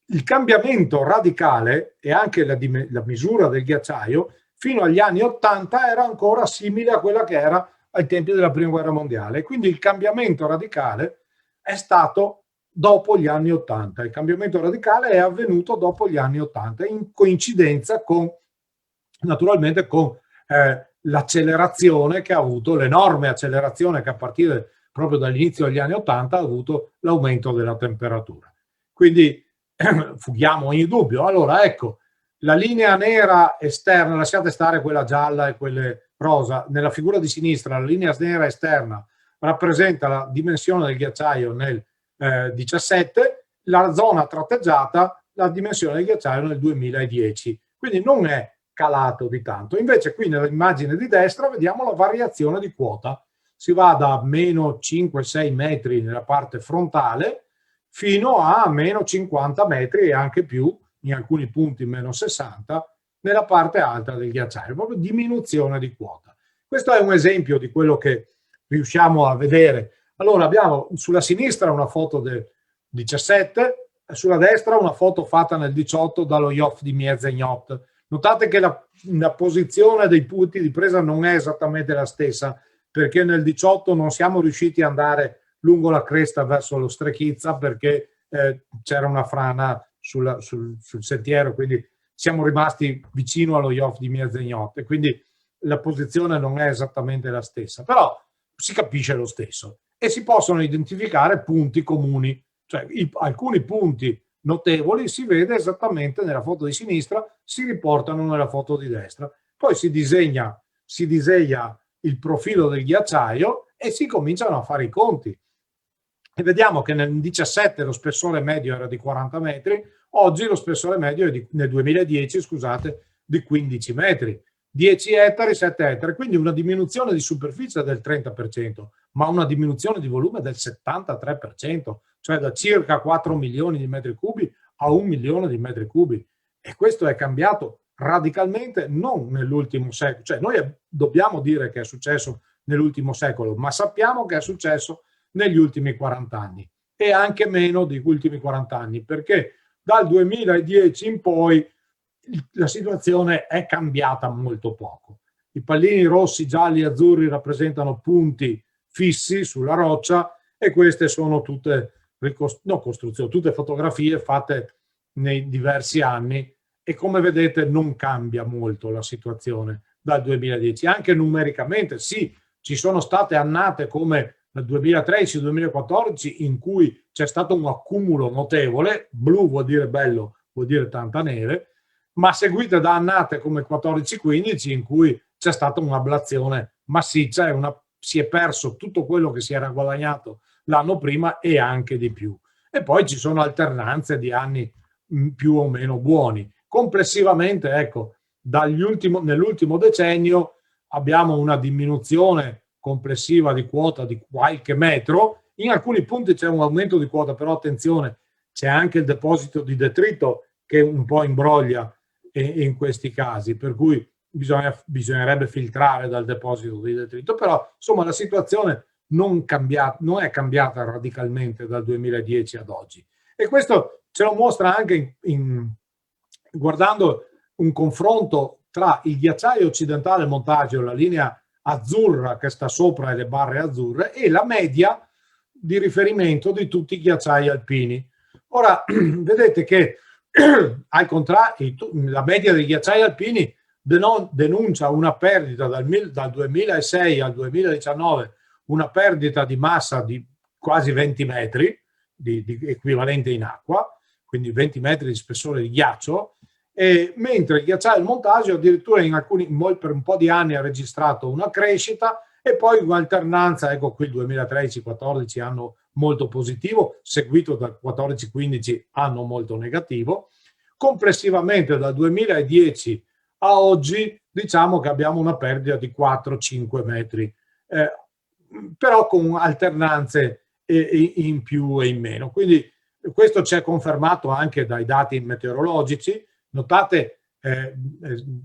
il cambiamento radicale e anche la misura del ghiacciaio fino agli anni 80 era ancora simile a quella che era ai tempi della Prima Guerra Mondiale. Quindi il cambiamento radicale è stato dopo gli anni 80. Il cambiamento radicale è avvenuto dopo gli anni 80, in coincidenza con, naturalmente, con l'accelerazione che ha avuto, l'enorme accelerazione che a partire proprio dall'inizio degli anni 80 ha avuto l'aumento della temperatura. Quindi fughiamo ogni dubbio. Allora, ecco, la linea nera esterna, lasciate stare quella gialla e quelle rosa, nella figura di sinistra la linea nera esterna rappresenta la dimensione del ghiacciaio nel 17, la zona tratteggiata la dimensione del ghiacciaio nel 2010. Quindi non è calato di tanto. Invece qui nell'immagine di destra vediamo la variazione di quota. Si va da meno 5-6 metri nella parte frontale fino a meno 50 metri e anche più, in alcuni punti meno 60, nella parte alta del ghiacciaio, proprio diminuzione di quota. Questo è un esempio di quello che riusciamo a vedere. Allora abbiamo sulla sinistra una foto del 17, e sulla destra una foto fatta nel 18 dallo Yoff di Miezegnot. Notate che la posizione dei punti di presa non è esattamente la stessa, perché nel 18 non siamo riusciti ad andare lungo la cresta verso lo Strechizza perché c'era una frana sul sentiero, quindi siamo rimasti vicino allo Yoff di Miezegnot e quindi la posizione non è esattamente la stessa, però si capisce lo stesso e si possono identificare punti comuni, cioè alcuni punti notevoli si vede esattamente nella foto di sinistra, si riportano nella foto di destra, poi si disegna il profilo del ghiacciaio e si cominciano a fare i conti. E vediamo che nel 17 lo spessore medio era di 40 metri, oggi lo spessore medio è nel 2010, scusate, di 15 metri, 10 ettari, 7 ettari, quindi una diminuzione di superficie del 30%, ma una diminuzione di volume del 73%, cioè da circa 4 milioni di metri cubi a 1 milione di metri cubi. E questo è cambiato radicalmente non nell'ultimo secolo, cioè noi dobbiamo dire che è successo nell'ultimo secolo, ma sappiamo che è successo negli ultimi 40 anni e anche meno degli ultimi 40 anni, perché dal 2010 in poi la situazione è cambiata molto poco. I pallini rossi, gialli e azzurri rappresentano punti fissi sulla roccia e queste sono tutte tutte fotografie fatte nei diversi anni e come vedete non cambia molto la situazione dal 2010. Anche numericamente sì, ci sono state annate come nel 2013-2014 in cui c'è stato un accumulo notevole, blu vuol dire bello, vuol dire tanta neve, ma seguite da annate come 14-15 in cui c'è stata un'ablazione massiccia e si è perso tutto quello che si era guadagnato l'anno prima e anche di più. E poi ci sono alternanze di anni più o meno buoni. Complessivamente, ecco, nell'ultimo decennio abbiamo una diminuzione complessiva di quota di qualche metro. In alcuni punti c'è un aumento di quota, però attenzione, c'è anche il deposito di detrito che un po' imbroglia in questi casi, per cui bisognerebbe filtrare dal deposito di detrito, però insomma la situazione non è cambiata radicalmente dal 2010 ad oggi. E questo ce lo mostra anche guardando un confronto tra il ghiacciaio occidentale Montaggio, la linea azzurra che sta sopra e le barre azzurre, e la media di riferimento di tutti i ghiacciai alpini. Ora, vedete che al contrario, la media dei ghiacciai alpini denuncia una perdita dal 2006 al 2019, una perdita di massa di quasi 20 metri, di equivalente in acqua, quindi 20 metri di spessore di ghiaccio, mentre il ghiacciaio del Montaggio addirittura per un po' di anni ha registrato una crescita e poi un'alternanza, ecco qui il 2013-14 anno molto positivo, seguito dal 14-15 anno molto negativo. Complessivamente dal 2010 a oggi diciamo che abbiamo una perdita di 4-5 metri, però con alternanze in più e in meno. Quindi questo ci è confermato anche dai dati meteorologici. Notate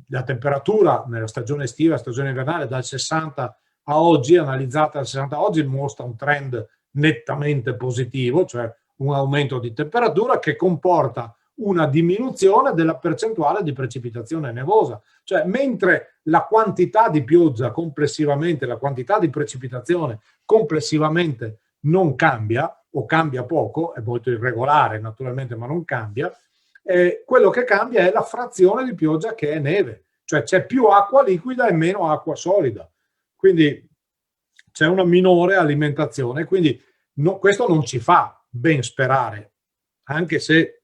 la temperatura nella stagione estiva, stagione invernale, dal 60 a oggi, analizzata dal 60 a oggi, mostra un trend nettamente positivo, cioè un aumento di temperatura che comporta una diminuzione della percentuale di precipitazione nevosa. Cioè, mentre la quantità di pioggia complessivamente, la quantità di precipitazione complessivamente non cambia, o cambia poco, è molto irregolare naturalmente, ma non cambia, quello che cambia è la frazione di pioggia che è neve, cioè c'è più acqua liquida e meno acqua solida, quindi c'è una minore alimentazione, quindi questo non ci fa ben sperare, anche se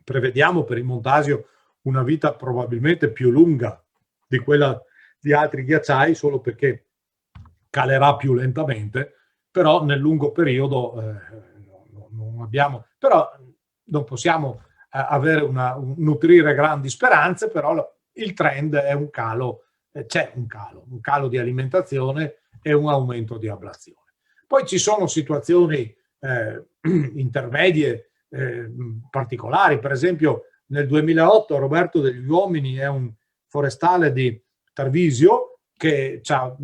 prevediamo per il Montasio una vita probabilmente più lunga di quella di altri ghiacciai, solo perché calerà più lentamente, però nel lungo periodo non abbiamo, però non possiamo nutrire grandi speranze, però il trend è un calo, c'è un calo di alimentazione e un aumento di ablazione. Poi ci sono situazioni intermedie particolari, per esempio nel 2008 Roberto degli Uomini è un forestale di Tarvisio che ci ha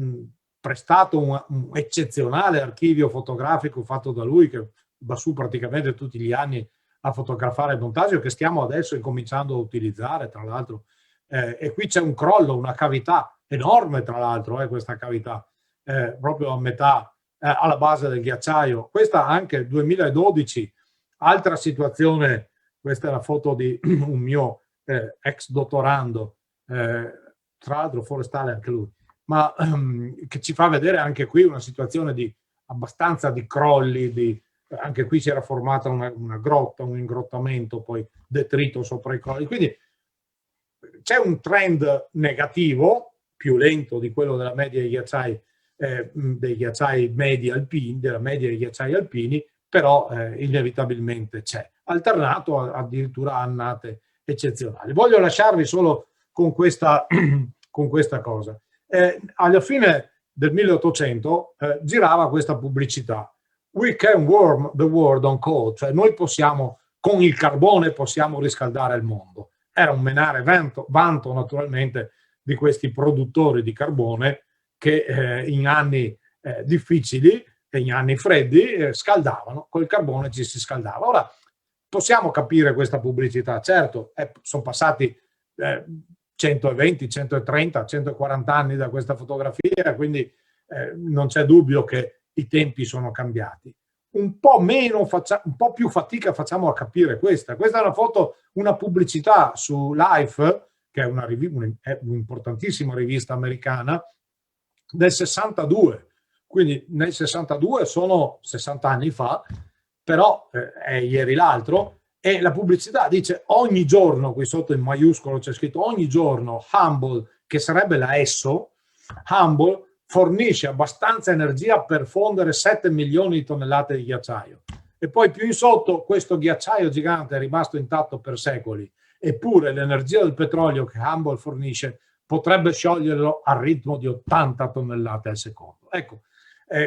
prestato un eccezionale archivio fotografico fatto da lui, che va su praticamente tutti gli anni a fotografare il Montasio, che stiamo adesso incominciando a utilizzare, tra l'altro, e qui c'è un crollo, una cavità enorme, tra l'altro, questa cavità, proprio a metà, alla base del ghiacciaio. Questa anche 2012, altra situazione, questa è la foto di un mio ex dottorando, tra l'altro forestale anche lui, ma che ci fa vedere anche qui una situazione di abbastanza di crolli, anche qui si era formata una grotta, un ingrottamento, poi detrito sopra i crolli, quindi c'è un trend negativo, più lento di quello della media dei ghiacciai medi alpini, della media dei ghiacciai alpini, però inevitabilmente c'è, alternato addirittura a annate eccezionali. Voglio lasciarvi solo con questa cosa. Alla fine del 1800 girava questa pubblicità: "We can warm the world on coal", cioè noi possiamo, con il carbone possiamo riscaldare il mondo. Era un menare vanto naturalmente di questi produttori di carbone che in anni difficili e in anni freddi scaldavano, col carbone ci si scaldava. Ora possiamo capire questa pubblicità, certo, sono passati 120, 130, 140 anni da questa fotografia, quindi non c'è dubbio che i tempi sono cambiati. Un po' più fatica facciamo a capire questa. Questa è una foto, una pubblicità su Life, che è un'importantissima rivista americana, del 62. Quindi nel 62 sono 60 anni fa, però è ieri l'altro, e la pubblicità dice ogni giorno, qui sotto in maiuscolo c'è scritto ogni giorno Humble, che sarebbe la Esso, Humble fornisce abbastanza energia per fondere 7 milioni di tonnellate di ghiacciaio. E poi più in sotto questo ghiacciaio gigante è rimasto intatto per secoli, eppure l'energia del petrolio che Humble fornisce potrebbe scioglierlo al ritmo di 80 tonnellate al secondo. Ecco,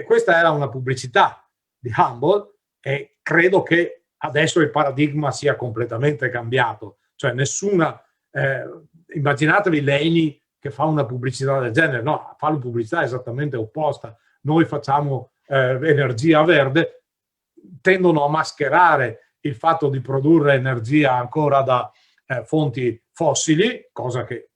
questa era una pubblicità di Humble e credo che adesso il paradigma sia completamente cambiato. Cioè immaginatevi l'Eni che fa una pubblicità del genere, no, fa una pubblicità esattamente opposta. Noi facciamo energia verde, tendono a mascherare il fatto di produrre energia ancora da fonti fossili, cosa che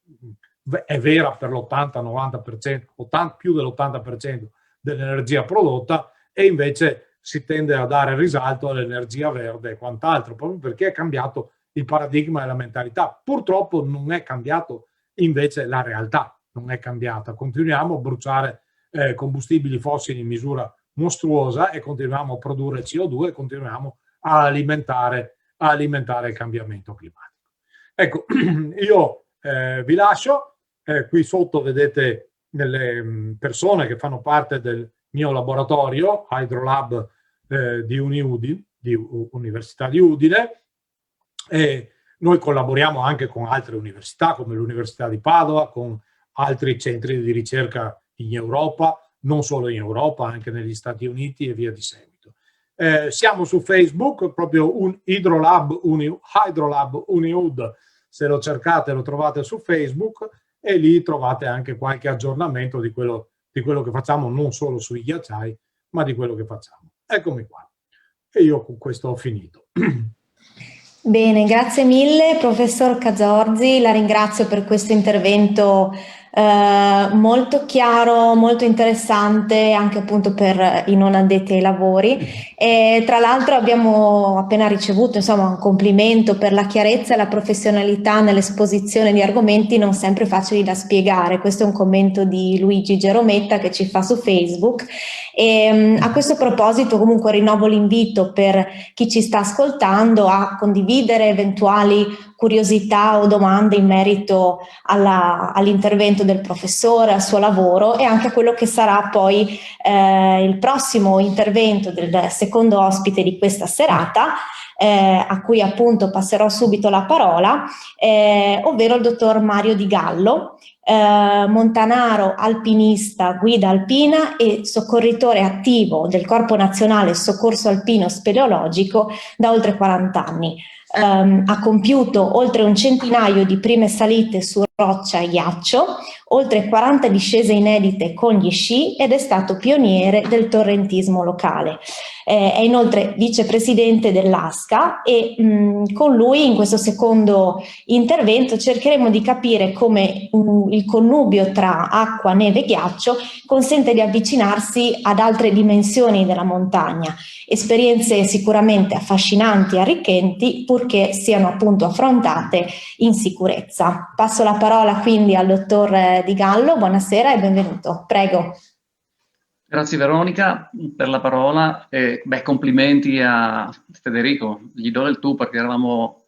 è vera per l'80-90%, più dell'80% dell'energia prodotta, e invece si tende a dare risalto all'energia verde e quant'altro, proprio perché è cambiato il paradigma e la mentalità. Purtroppo non è cambiato invece la realtà, non è cambiata. Continuiamo a bruciare combustibili fossili in misura mostruosa e continuiamo a produrre CO2 e continuiamo a alimentare il cambiamento climatico. Ecco, io vi lascio, qui sotto vedete delle persone che fanno parte del mio laboratorio Hydrolab di Università di Udine, e Noi collaboriamo anche con altre università, come l'Università di Padova, con altri centri di ricerca in Europa, non solo in Europa, anche negli Stati Uniti e via di seguito. Siamo su Facebook, proprio Hydrolab Uniud, se lo cercate lo trovate su Facebook, e lì trovate anche qualche aggiornamento di quello che facciamo, non solo sui ghiacciai, ma di quello che facciamo. Eccomi qua. E io con questo ho finito. Bene, grazie mille professor Cazorzi, la ringrazio per questo intervento molto chiaro, molto interessante anche appunto per i non addetti ai lavori, e tra l'altro abbiamo appena ricevuto insomma un complimento per la chiarezza e la professionalità nell'esposizione di argomenti non sempre facili da spiegare. Questo è un commento di Luigi Gerometta che ci fa su Facebook, e a questo proposito comunque rinnovo l'invito per chi ci sta ascoltando a condividere eventuali curiosità o domande in merito all'intervento del professore, al suo lavoro e anche a quello che sarà poi il prossimo intervento del secondo ospite di questa serata, a cui appunto passerò subito la parola, ovvero il dottor Mario Di Gallo, montanaro, alpinista, guida alpina e soccorritore attivo del Corpo Nazionale Soccorso Alpino Speleologico da oltre 40 anni. Ha compiuto oltre un centinaio di prime salite su roccia e ghiaccio, oltre 40 discese inedite con gli sci ed è stato pioniere del torrentismo locale. È inoltre vicepresidente dell'ASCA e con lui in questo secondo intervento cercheremo di capire come il connubio tra acqua, neve e ghiaccio consente di avvicinarsi ad altre dimensioni della montagna, esperienze sicuramente affascinanti e arricchenti purché siano appunto affrontate in sicurezza. Passo la parola quindi al dottor Di Gallo, buonasera e benvenuto, prego. Grazie Veronica per la parola e complimenti a Federico, gli do il tu perché eravamo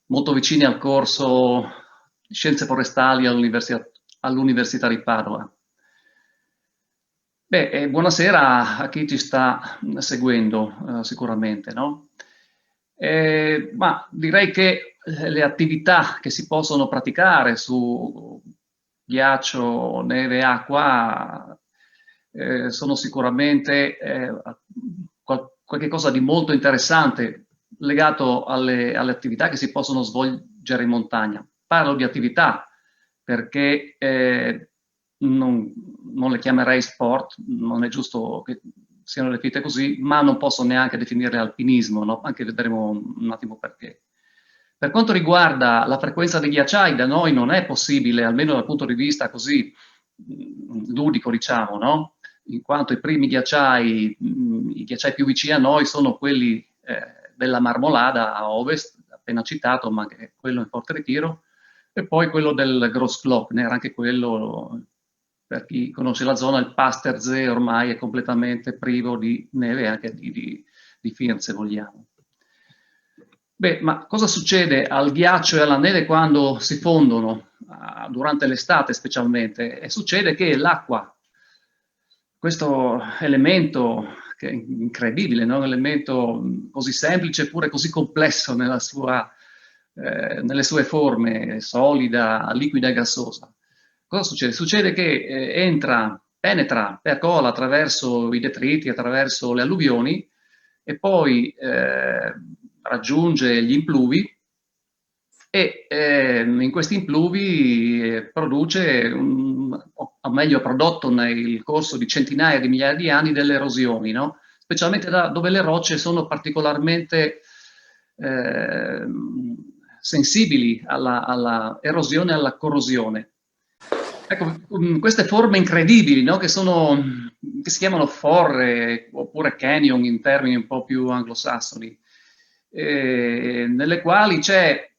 molto vicini al corso Scienze Forestali all'Università di Padova. Buonasera a chi ci sta seguendo sicuramente, no? Ma direi che le attività che si possono praticare su ghiaccio, neve e acqua sono sicuramente qualche cosa di molto interessante legato alle attività che si possono svolgere in montagna. Parlo di attività perché non le chiamerei sport, non è giusto che siano definite così, ma non posso neanche definirle alpinismo, no? Anche vedremo un attimo perché. Per quanto riguarda la frequenza dei ghiacciai, da noi non è possibile, almeno dal punto di vista così ludico, diciamo, no? In quanto i primi ghiacciai, i ghiacciai più vicini a noi sono quelli della Marmolada a ovest, appena citato, ma che è quello in Forte Ritiro, e poi quello del Großglockner, anche quello, per chi conosce la zona, il Pasterze ormai è completamente privo di neve e anche di firn, se vogliamo. Ma cosa succede al ghiaccio e alla neve quando si fondono, durante l'estate specialmente? E succede che l'acqua, questo elemento che è incredibile, no? Un elemento così semplice eppure così complesso nelle sue forme, solida, liquida e gassosa. Cosa succede? Succede che penetra, percola attraverso i detriti, attraverso le alluvioni e poi raggiunge gli impluvi e in questi impluvi produce, o meglio ha prodotto nel corso di centinaia di migliaia di anni delle erosioni, no? Specialmente dove le rocce sono particolarmente sensibili alla erosione e alla corrosione. Ecco, queste forme incredibili, no? che si chiamano forre oppure canyon in termini un po' più anglosassoni, nelle quali c'è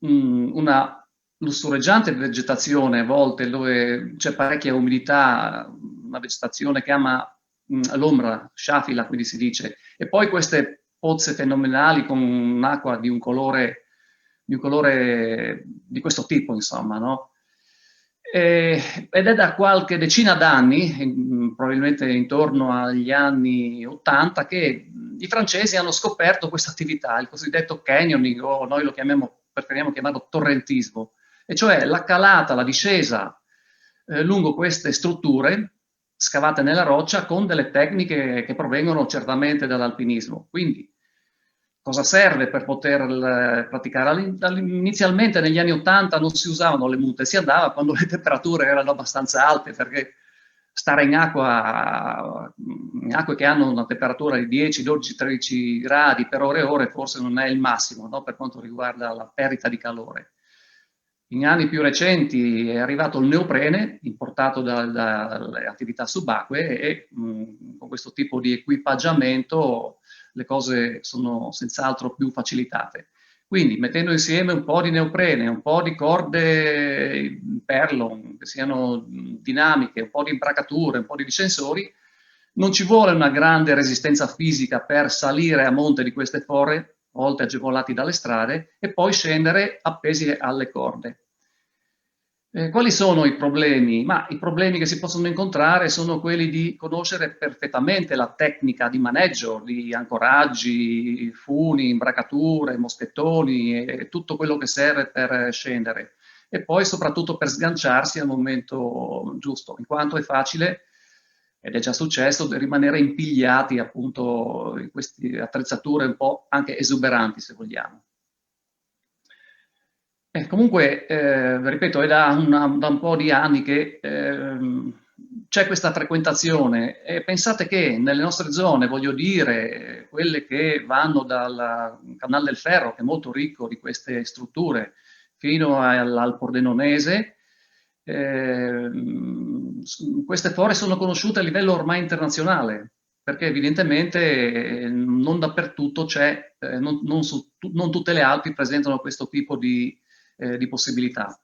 una lussureggiante vegetazione a volte dove c'è parecchia umidità, una vegetazione che ama l'ombra, sciafila quindi si dice, e poi queste pozze fenomenali con un'acqua di un colore di questo tipo, insomma, no? Ed è da qualche decina d'anni, probabilmente intorno agli anni 80, che i francesi hanno scoperto questa attività, il cosiddetto canyoning, o noi lo chiamiamo preferiamo chiamarlo torrentismo, e cioè la calata, la discesa lungo queste strutture scavate nella roccia con delle tecniche che provengono certamente dall'alpinismo. Quindi, cosa serve per poter praticare? Inizialmente negli anni 80 non si usavano le mute, si andava quando le temperature erano abbastanza alte, perché stare in acque che hanno una temperatura di 10, 12, 13 gradi per ore e ore forse non è il massimo, no? Per quanto riguarda la perdita di calore. In anni più recenti è arrivato il neoprene, importato dalle attività subacquee, e con questo tipo di equipaggiamento le cose sono senz'altro più facilitate. Quindi, mettendo insieme un po' di neoprene, un po' di corde Perlon, che siano dinamiche, un po' di imbracature, un po' di difensori, non ci vuole una grande resistenza fisica per salire a monte di queste fore, a volte agevolati dalle strade, e poi scendere appesi alle corde. Quali sono i problemi? Ma i problemi che si possono incontrare sono quelli di conoscere perfettamente la tecnica di maneggio, di ancoraggi, funi, imbracature, moschettoni e tutto quello che serve per scendere. E poi soprattutto per sganciarsi al momento giusto, in quanto è facile, ed è già successo, rimanere impigliati appunto in queste attrezzature un po' anche esuberanti, se vogliamo. Comunque, ripeto, è da un po' di anni che c'è questa frequentazione, e pensate che nelle nostre zone, voglio dire, quelle che vanno dal Canale del Ferro, che è molto ricco di queste strutture, fino al Pordenonese, queste fore sono conosciute a livello ormai internazionale, perché evidentemente non dappertutto c'è, non tutte le Alpi presentano questo tipo di possibilità.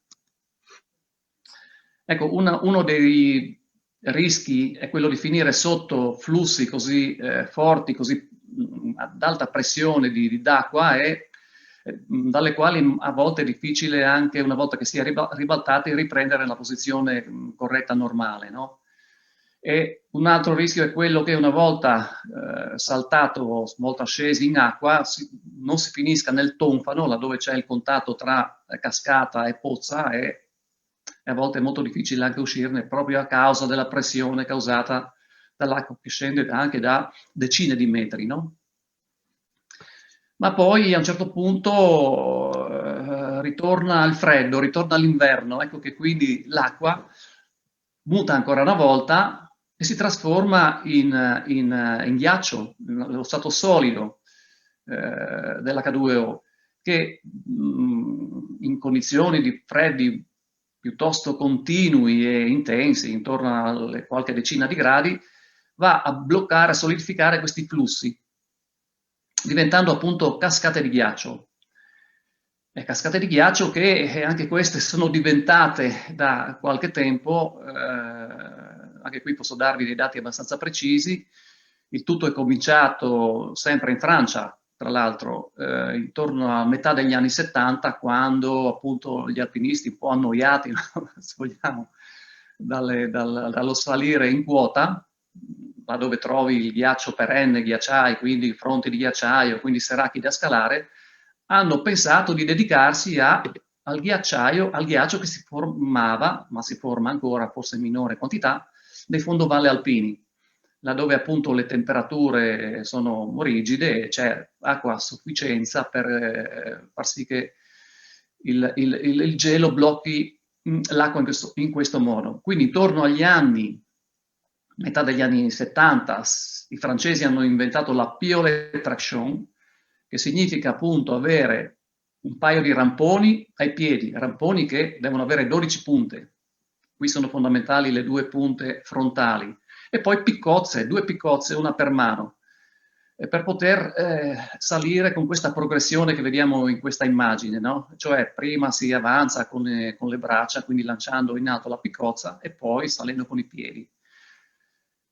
Ecco, uno dei rischi è quello di finire sotto flussi così forti, così ad alta pressione d'acqua, e dalle quali a volte è difficile, anche una volta che si è ribaltati, riprendere la posizione corretta, normale, no? E un altro rischio è quello che una volta saltato, molto ascesi in acqua, non si finisca nel tonfano, laddove c'è il contatto tra cascata e pozza, e a volte è molto difficile anche uscirne, proprio a causa della pressione causata dall'acqua che scende anche da decine di metri, no? Ma poi a un certo punto ritorna il freddo, ritorna l'inverno, ecco che quindi l'acqua muta ancora una volta e si trasforma in ghiaccio, nello stato solido dell'H2O, che in condizioni di freddi piuttosto continui e intensi, intorno alle qualche decina di gradi, va a bloccare, a solidificare questi flussi, diventando appunto cascate di ghiaccio. Cascate di ghiaccio che anche queste sono diventate da qualche tempo, anche qui posso darvi dei dati abbastanza precisi. Il tutto è cominciato sempre in Francia, tra l'altro, intorno a metà degli anni 70, quando appunto gli alpinisti, un po' annoiati, se vogliamo, dallo salire in quota, là dove trovi il ghiaccio perenne, ghiacciai, quindi fronti di ghiacciaio, quindi serracchi da scalare, hanno pensato di dedicarsi al ghiaccio che si formava, ma si forma ancora, forse in minore quantità, nei fondovalle alpini, laddove appunto le temperature sono rigide e c'è acqua a sufficienza per far sì che il gelo blocchi l'acqua in questo modo. Quindi intorno agli anni, metà degli anni 70, i francesi hanno inventato la piolet traction, che significa appunto avere un paio di ramponi ai piedi, ramponi che devono avere 12 punte. Qui sono fondamentali le 2 punte frontali. E poi piccozze, 2 piccozze, una per mano, per poter salire con questa progressione che vediamo in questa immagine, no? Cioè prima si avanza con le braccia, quindi lanciando in alto la piccozza, e poi salendo con i piedi.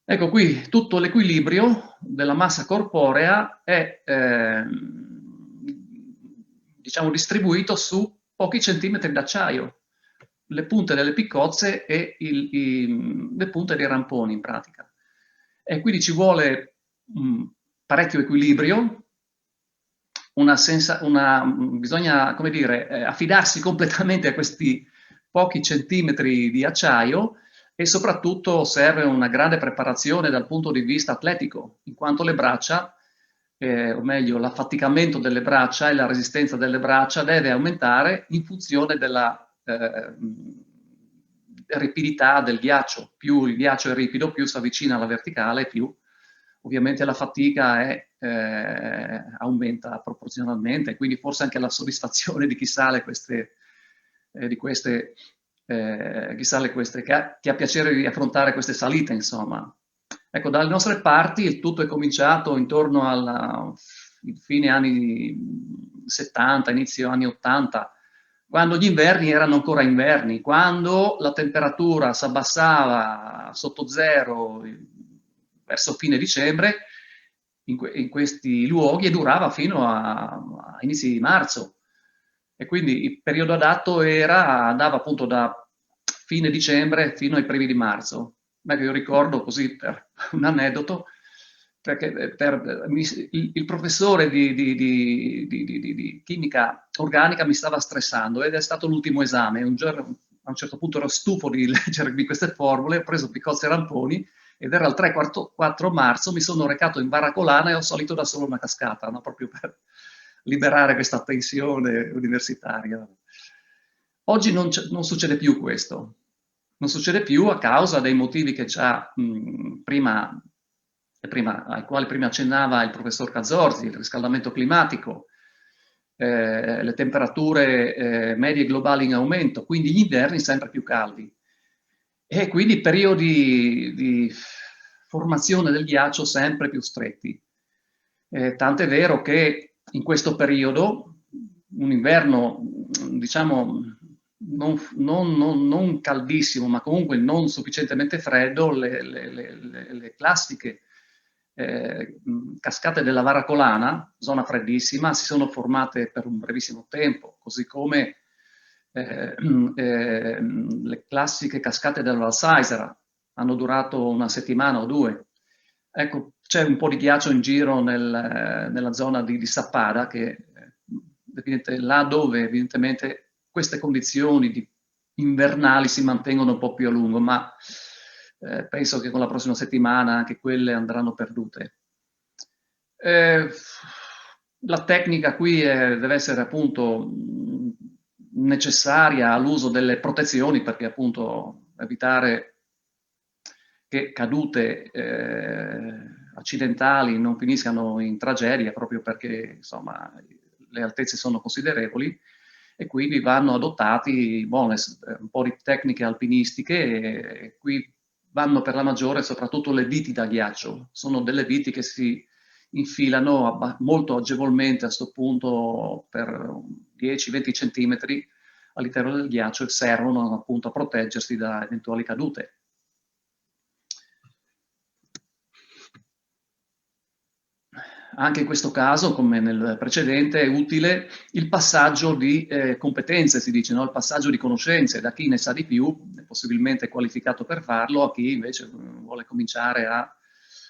Ecco qui tutto l'equilibrio della massa corporea è diciamo distribuito su pochi centimetri d'acciaio, le punte delle piccozze e le punte dei ramponi in pratica. E quindi ci vuole parecchio equilibrio, bisogna, come dire, affidarsi completamente a questi pochi centimetri di acciaio, e soprattutto serve una grande preparazione dal punto di vista atletico, in quanto le braccia, o meglio l'affaticamento delle braccia e la resistenza delle braccia deve aumentare in funzione della ripidità del ghiaccio. Più il ghiaccio è ripido, più si avvicina alla verticale, più ovviamente la fatica aumenta proporzionalmente, quindi forse anche la soddisfazione di chi sale che ha piacere di affrontare queste salite, insomma. Ecco, dalle nostre parti il tutto è cominciato intorno alla fine anni 70, inizio anni 80, quando gli inverni erano ancora inverni, quando la temperatura si abbassava sotto zero verso fine dicembre in questi luoghi, e durava fino a inizi di marzo. E quindi il periodo adatto andava appunto da fine dicembre fino ai primi di marzo. Io ricordo, così per un aneddoto, perché il professore di chimica organica mi stava stressando, ed è stato l'ultimo esame. Un giorno, a un certo punto, ero stufo di leggermi queste formule, ho preso Picozzi e Ramponi, ed era il 3-4 marzo, mi sono recato in Baracolana e ho salito da solo una cascata, no? Proprio per liberare questa tensione universitaria. Oggi non succede più questo. Non succede più a causa dei motivi che già ai quali prima accennava il professor Cazzorzi: il riscaldamento climatico, le temperature medie globali in aumento, quindi gli inverni sempre più caldi, e quindi periodi di formazione del ghiaccio sempre più stretti. Tant'è vero che in questo periodo, un inverno, diciamo, non caldissimo, ma comunque non sufficientemente freddo, le classiche cascate della Varacolana, zona freddissima, si sono formate per un brevissimo tempo, così come le classiche cascate del Valsaisera hanno durato una settimana o due. Ecco, c'è un po' di ghiaccio in giro nella zona di Sappada, là dove evidentemente queste condizioni invernali si mantengono un po' più a lungo, ma penso che con la prossima settimana anche quelle andranno perdute. La tecnica qui deve essere appunto necessaria all'uso delle protezioni, perché appunto evitare che cadute accidentali non finiscano in tragedia, proprio perché insomma le altezze sono considerevoli, e quindi vanno adottati un po' di tecniche alpinistiche, e qui vanno per la maggiore soprattutto le viti da ghiaccio. Sono delle viti che si infilano molto agevolmente a questo punto per 10-20 centimetri all'interno del ghiaccio, e servono appunto a proteggersi da eventuali cadute. Anche in questo caso, come nel precedente, è utile il passaggio di competenze, si dice, no? Il passaggio di conoscenze, da chi ne sa di più, è possibilmente qualificato per farlo, a chi invece vuole cominciare a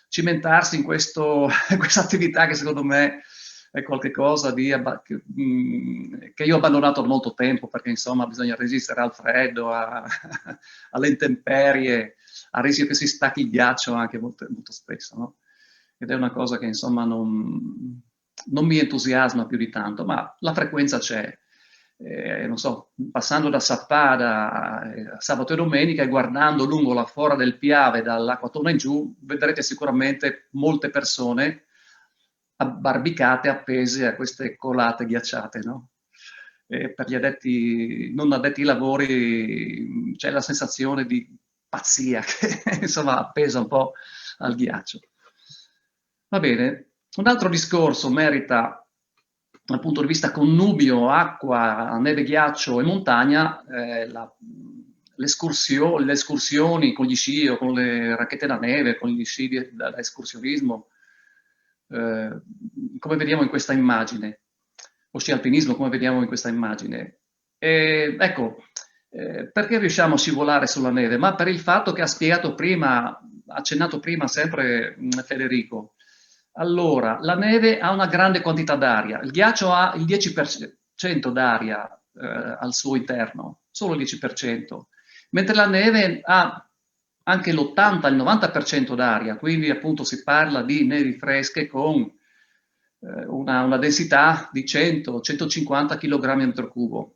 cimentarsi in questa attività, che secondo me è qualcosa che io ho abbandonato da molto tempo, perché insomma bisogna resistere al freddo, alle intemperie, al rischio che si stacchi il ghiaccio anche molto, molto spesso, no? Ed è una cosa che insomma non mi entusiasma più di tanto, ma la frequenza c'è. Non so, passando da Sappada a sabato e domenica e guardando lungo la fora del Piave dall'Acquatona in giù, vedrete sicuramente molte persone abbarbicate, appese a queste colate ghiacciate, no? E per gli non addetti ai lavori c'è la sensazione di pazzia che insomma appesa un po' al ghiaccio. Va bene, un altro discorso merita, dal punto di vista connubio, acqua, neve, ghiaccio e montagna, le escursioni con gli sci o con le racchette da neve, con gli sci da escursionismo, come vediamo in questa immagine, o sci alpinismo come vediamo in questa immagine. Ecco, perché riusciamo a scivolare sulla neve? Ma per il fatto che ha accennato prima sempre Federico. Allora, la neve ha una grande quantità d'aria, il ghiaccio ha il 10% d'aria al suo interno, solo il 10%, mentre la neve ha anche l'80, il 90% d'aria, quindi appunto si parla di nevi fresche con una densità di 100-150 kg a metro cubo.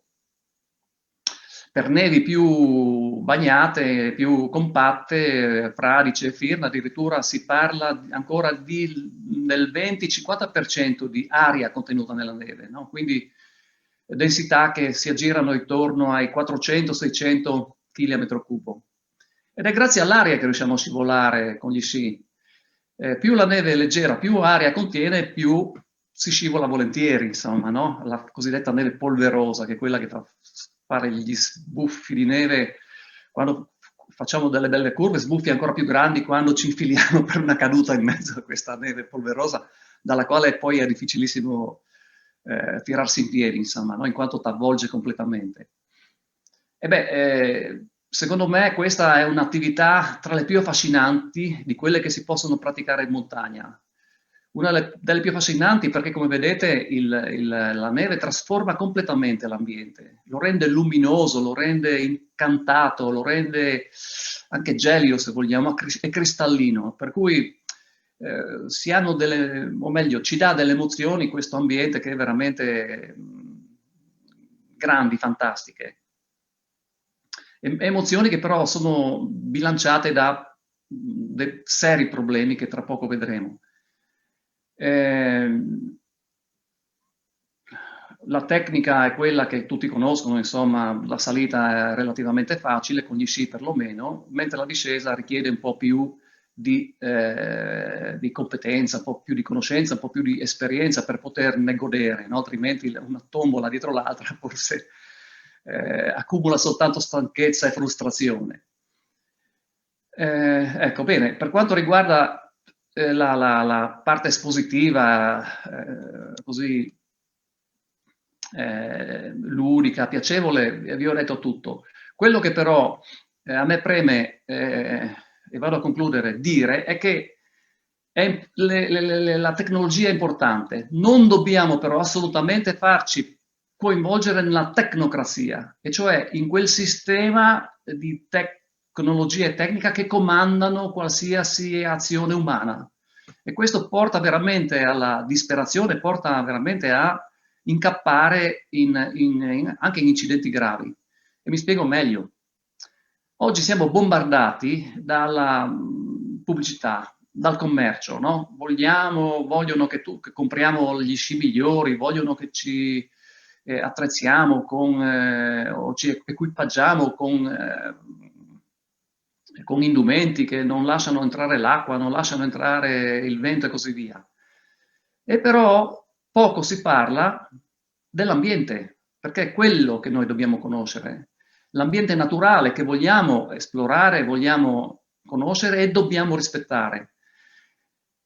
Per nevi più bagnate, più compatte, fradicie e firme, addirittura si parla ancora del 20-50% di aria contenuta nella neve, no? Quindi densità che si aggirano intorno ai 400-600 kg a metro cubo. Ed è grazie all'aria che riusciamo a scivolare con gli sci. Più la neve è leggera, più aria contiene, più si scivola volentieri, insomma, no? La cosiddetta neve polverosa, che è quella che fa fare gli sbuffi di neve quando facciamo delle belle curve, sbuffi ancora più grandi quando ci infiliamo per una caduta in mezzo a questa neve polverosa, dalla quale poi è difficilissimo tirarsi in piedi, insomma, no? In quanto t'avvolge completamente. E beh, secondo me questa è un'attività tra le più affascinanti di quelle che si possono praticare in montagna. Una delle più affascinanti perché, come vedete, la neve trasforma completamente l'ambiente, lo rende luminoso, lo rende incantato, lo rende anche gelido, se vogliamo, e cristallino, per cui si hanno delle, o meglio, ci dà delle emozioni questo ambiente che è veramente grandi, fantastiche. Emozioni che però sono bilanciate da dei seri problemi che tra poco vedremo. La tecnica è quella che tutti conoscono, insomma, la salita è relativamente facile, con gli sci perlomeno, mentre la discesa richiede un po' più di competenza, un po' più di conoscenza, un po' più di esperienza per poterne godere, no? Altrimenti una tombola dietro l'altra forse accumula soltanto stanchezza e frustrazione. Ecco, bene, per quanto riguarda la parte espositiva, così ludica, piacevole, vi ho detto tutto. Quello che però a me preme, e vado a concludere, dire è che la tecnologia è importante, non dobbiamo però assolutamente farci coinvolgere nella tecnocrazia, e cioè in quel sistema di tecnologia e tecnica che comandano qualsiasi azione umana. E questo porta veramente alla disperazione, porta veramente a incappare anche in incidenti gravi. E mi spiego meglio. Oggi siamo bombardati dalla pubblicità, dal commercio, no? Vogliono che compriamo gli sci migliori, vogliono che ci attrezziamo o ci equipaggiamo con indumenti che non lasciano entrare l'acqua, non lasciano entrare il vento e così via. E però poco si parla dell'ambiente, perché è quello che noi dobbiamo conoscere. L'ambiente naturale che vogliamo esplorare, vogliamo conoscere e dobbiamo rispettare.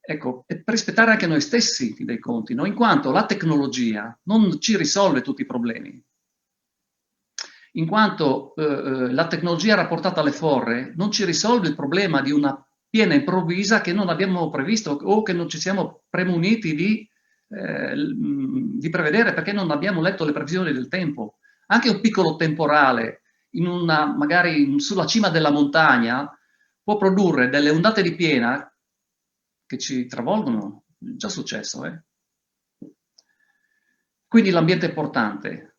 Ecco, e per rispettare anche noi stessi dei conti, no? In quanto la tecnologia non ci risolve tutti i problemi. In quanto la tecnologia rapportata alle forre non ci risolve il problema di una piena improvvisa che non abbiamo previsto o che non ci siamo premuniti di prevedere perché non abbiamo letto le previsioni del tempo. Anche un piccolo temporale, magari sulla cima della montagna, può produrre delle ondate di piena che ci travolgono. È già successo, eh? Quindi l'ambiente è importante.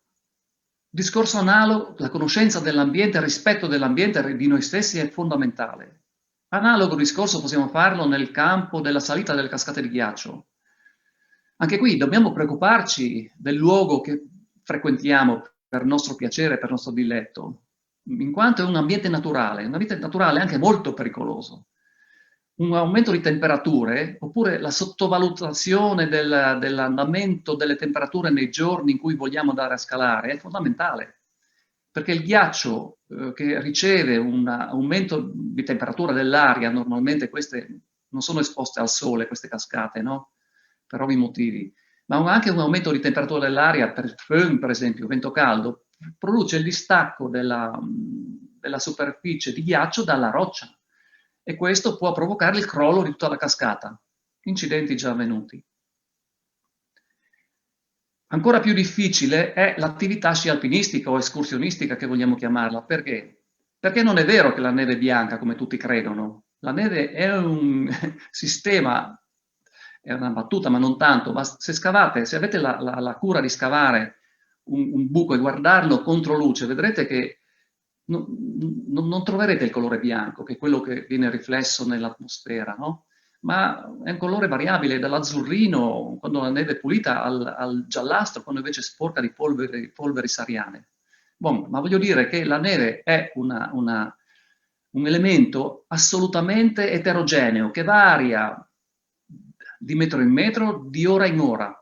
Discorso analogo, la conoscenza dell'ambiente, il rispetto dell'ambiente di noi stessi è fondamentale. Analogo discorso possiamo farlo nel campo della salita delle cascate di ghiaccio. Anche qui dobbiamo preoccuparci del luogo che frequentiamo per nostro piacere, per nostro diletto, in quanto è un ambiente naturale anche molto pericoloso. Un aumento di temperature, oppure la sottovalutazione dell'andamento delle temperature nei giorni in cui vogliamo andare a scalare è fondamentale, perché il ghiaccio che riceve un aumento di temperatura dell'aria, normalmente queste non sono esposte al sole, queste cascate, no? Per ovvi motivi, ma anche un aumento di temperatura dell'aria, per föhn per esempio, vento caldo, produce il distacco della superficie di ghiaccio dalla roccia. E questo può provocare il crollo di tutta la cascata. incidenti già avvenuti. Ancora più difficile è l'attività sci alpinistica o escursionistica, che vogliamo chiamarla. Perché? Perché non è vero che la neve è bianca, come tutti credono. La neve è un sistema, è una battuta, ma non tanto. Ma se scavate, se avete la cura di scavare un buco e guardarlo contro luce, vedrete che non troverete il colore bianco, che è quello che viene riflesso nell'atmosfera, no? Ma è un colore variabile, dall'azzurrino, quando la neve è pulita, al giallastro, quando invece è sporca di polveri sariane. Bon, ma voglio dire che la neve è un elemento assolutamente eterogeneo, che varia di metro in metro, di ora in ora.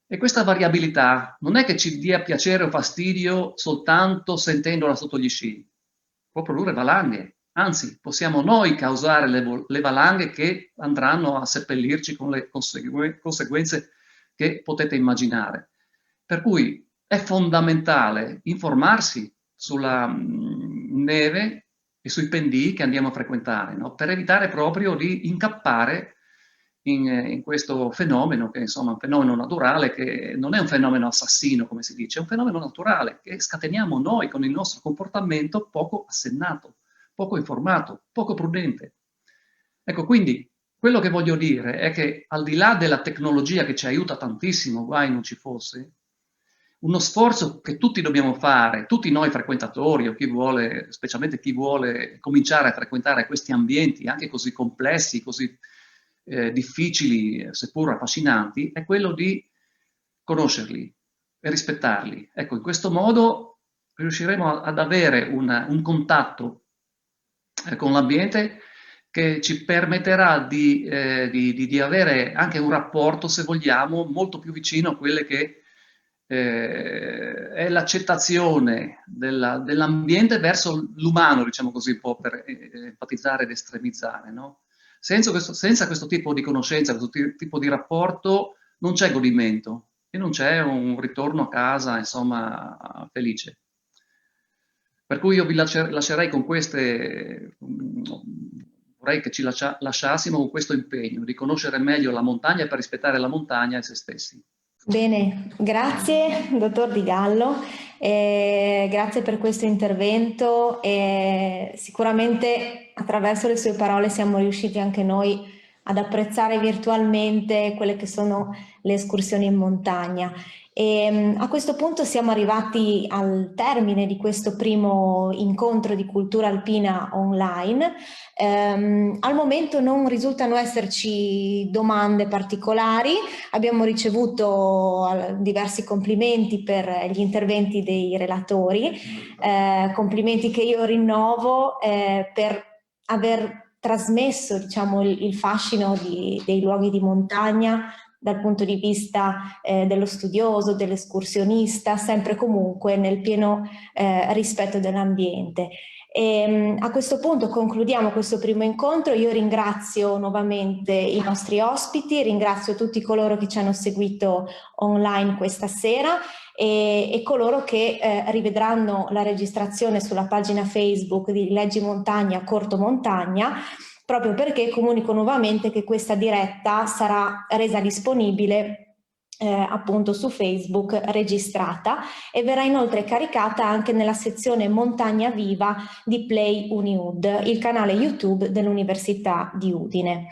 E questa variabilità non è che ci dia piacere o fastidio soltanto sentendola sotto gli sci, può produrre valanghe, anzi possiamo noi causare le valanghe che andranno a seppellirci con le conseguenze che potete immaginare. Per cui è fondamentale informarsi sulla neve e sui pendii che andiamo a frequentare, no? Per evitare proprio di incappare in questo fenomeno, che insomma è un fenomeno naturale, che non è un fenomeno assassino, come si dice, è un fenomeno naturale che scateniamo noi con il nostro comportamento poco assennato, poco informato, poco prudente. Ecco, quindi quello che voglio dire è che al di là della tecnologia che ci aiuta tantissimo, guai non ci fosse, uno sforzo che tutti dobbiamo fare, tutti noi frequentatori o chi vuole, specialmente chi vuole cominciare a frequentare questi ambienti anche così complessi, così difficili, seppur affascinanti, è quello di conoscerli e rispettarli. Ecco, in questo modo riusciremo ad avere un contatto con l'ambiente che ci permetterà di avere anche un rapporto, se vogliamo, molto più vicino a quelle che è l'accettazione dell'ambiente verso l'umano, diciamo così, un po' per enfatizzare ed estremizzare, no? Senza questo tipo di conoscenza, questo tipo di rapporto, non c'è godimento e non c'è un ritorno a casa, insomma, felice. Per cui io vi lascerei con queste, vorrei che ci lasciassimo con questo impegno di conoscere meglio la montagna per rispettare la montagna e se stessi. Bene, grazie dottor Di Gallo, grazie per questo intervento e sicuramente attraverso le sue parole siamo riusciti anche noi ad apprezzare virtualmente quelle che sono le escursioni in montagna. E a questo punto siamo arrivati al termine di questo primo incontro di cultura alpina online. Al momento non risultano esserci domande particolari, abbiamo ricevuto diversi complimenti per gli interventi dei relatori, complimenti che io rinnovo per aver trasmesso, diciamo, il fascino dei luoghi di montagna dal punto di vista dello studioso, dell'escursionista, sempre e comunque nel pieno rispetto dell'ambiente. E a questo punto concludiamo questo primo incontro. Io ringrazio nuovamente i nostri ospiti, ringrazio tutti coloro che ci hanno seguito online questa sera e coloro che rivedranno la registrazione sulla pagina Facebook di Leggi Montagna Corto Montagna, proprio perché comunico nuovamente che questa diretta sarà resa disponibile appunto su Facebook registrata e verrà inoltre caricata anche nella sezione Montagna Viva di Play Uniud, il canale YouTube dell'Università di Udine.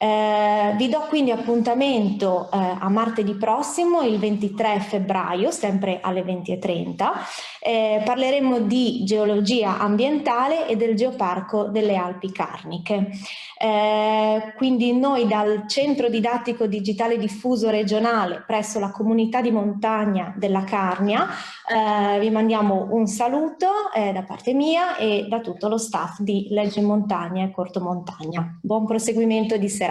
Vi do quindi appuntamento a martedì prossimo, il 23 febbraio, sempre alle 20:30. Parleremo di geologia ambientale e del Geoparco delle Alpi Carniche. Quindi noi dal Centro Didattico Digitale Diffuso Regionale presso la comunità di montagna della Carnia vi mandiamo un saluto da parte mia e da tutto lo staff di Leggi Montagna e Corto Montagna. Buon proseguimento di serata.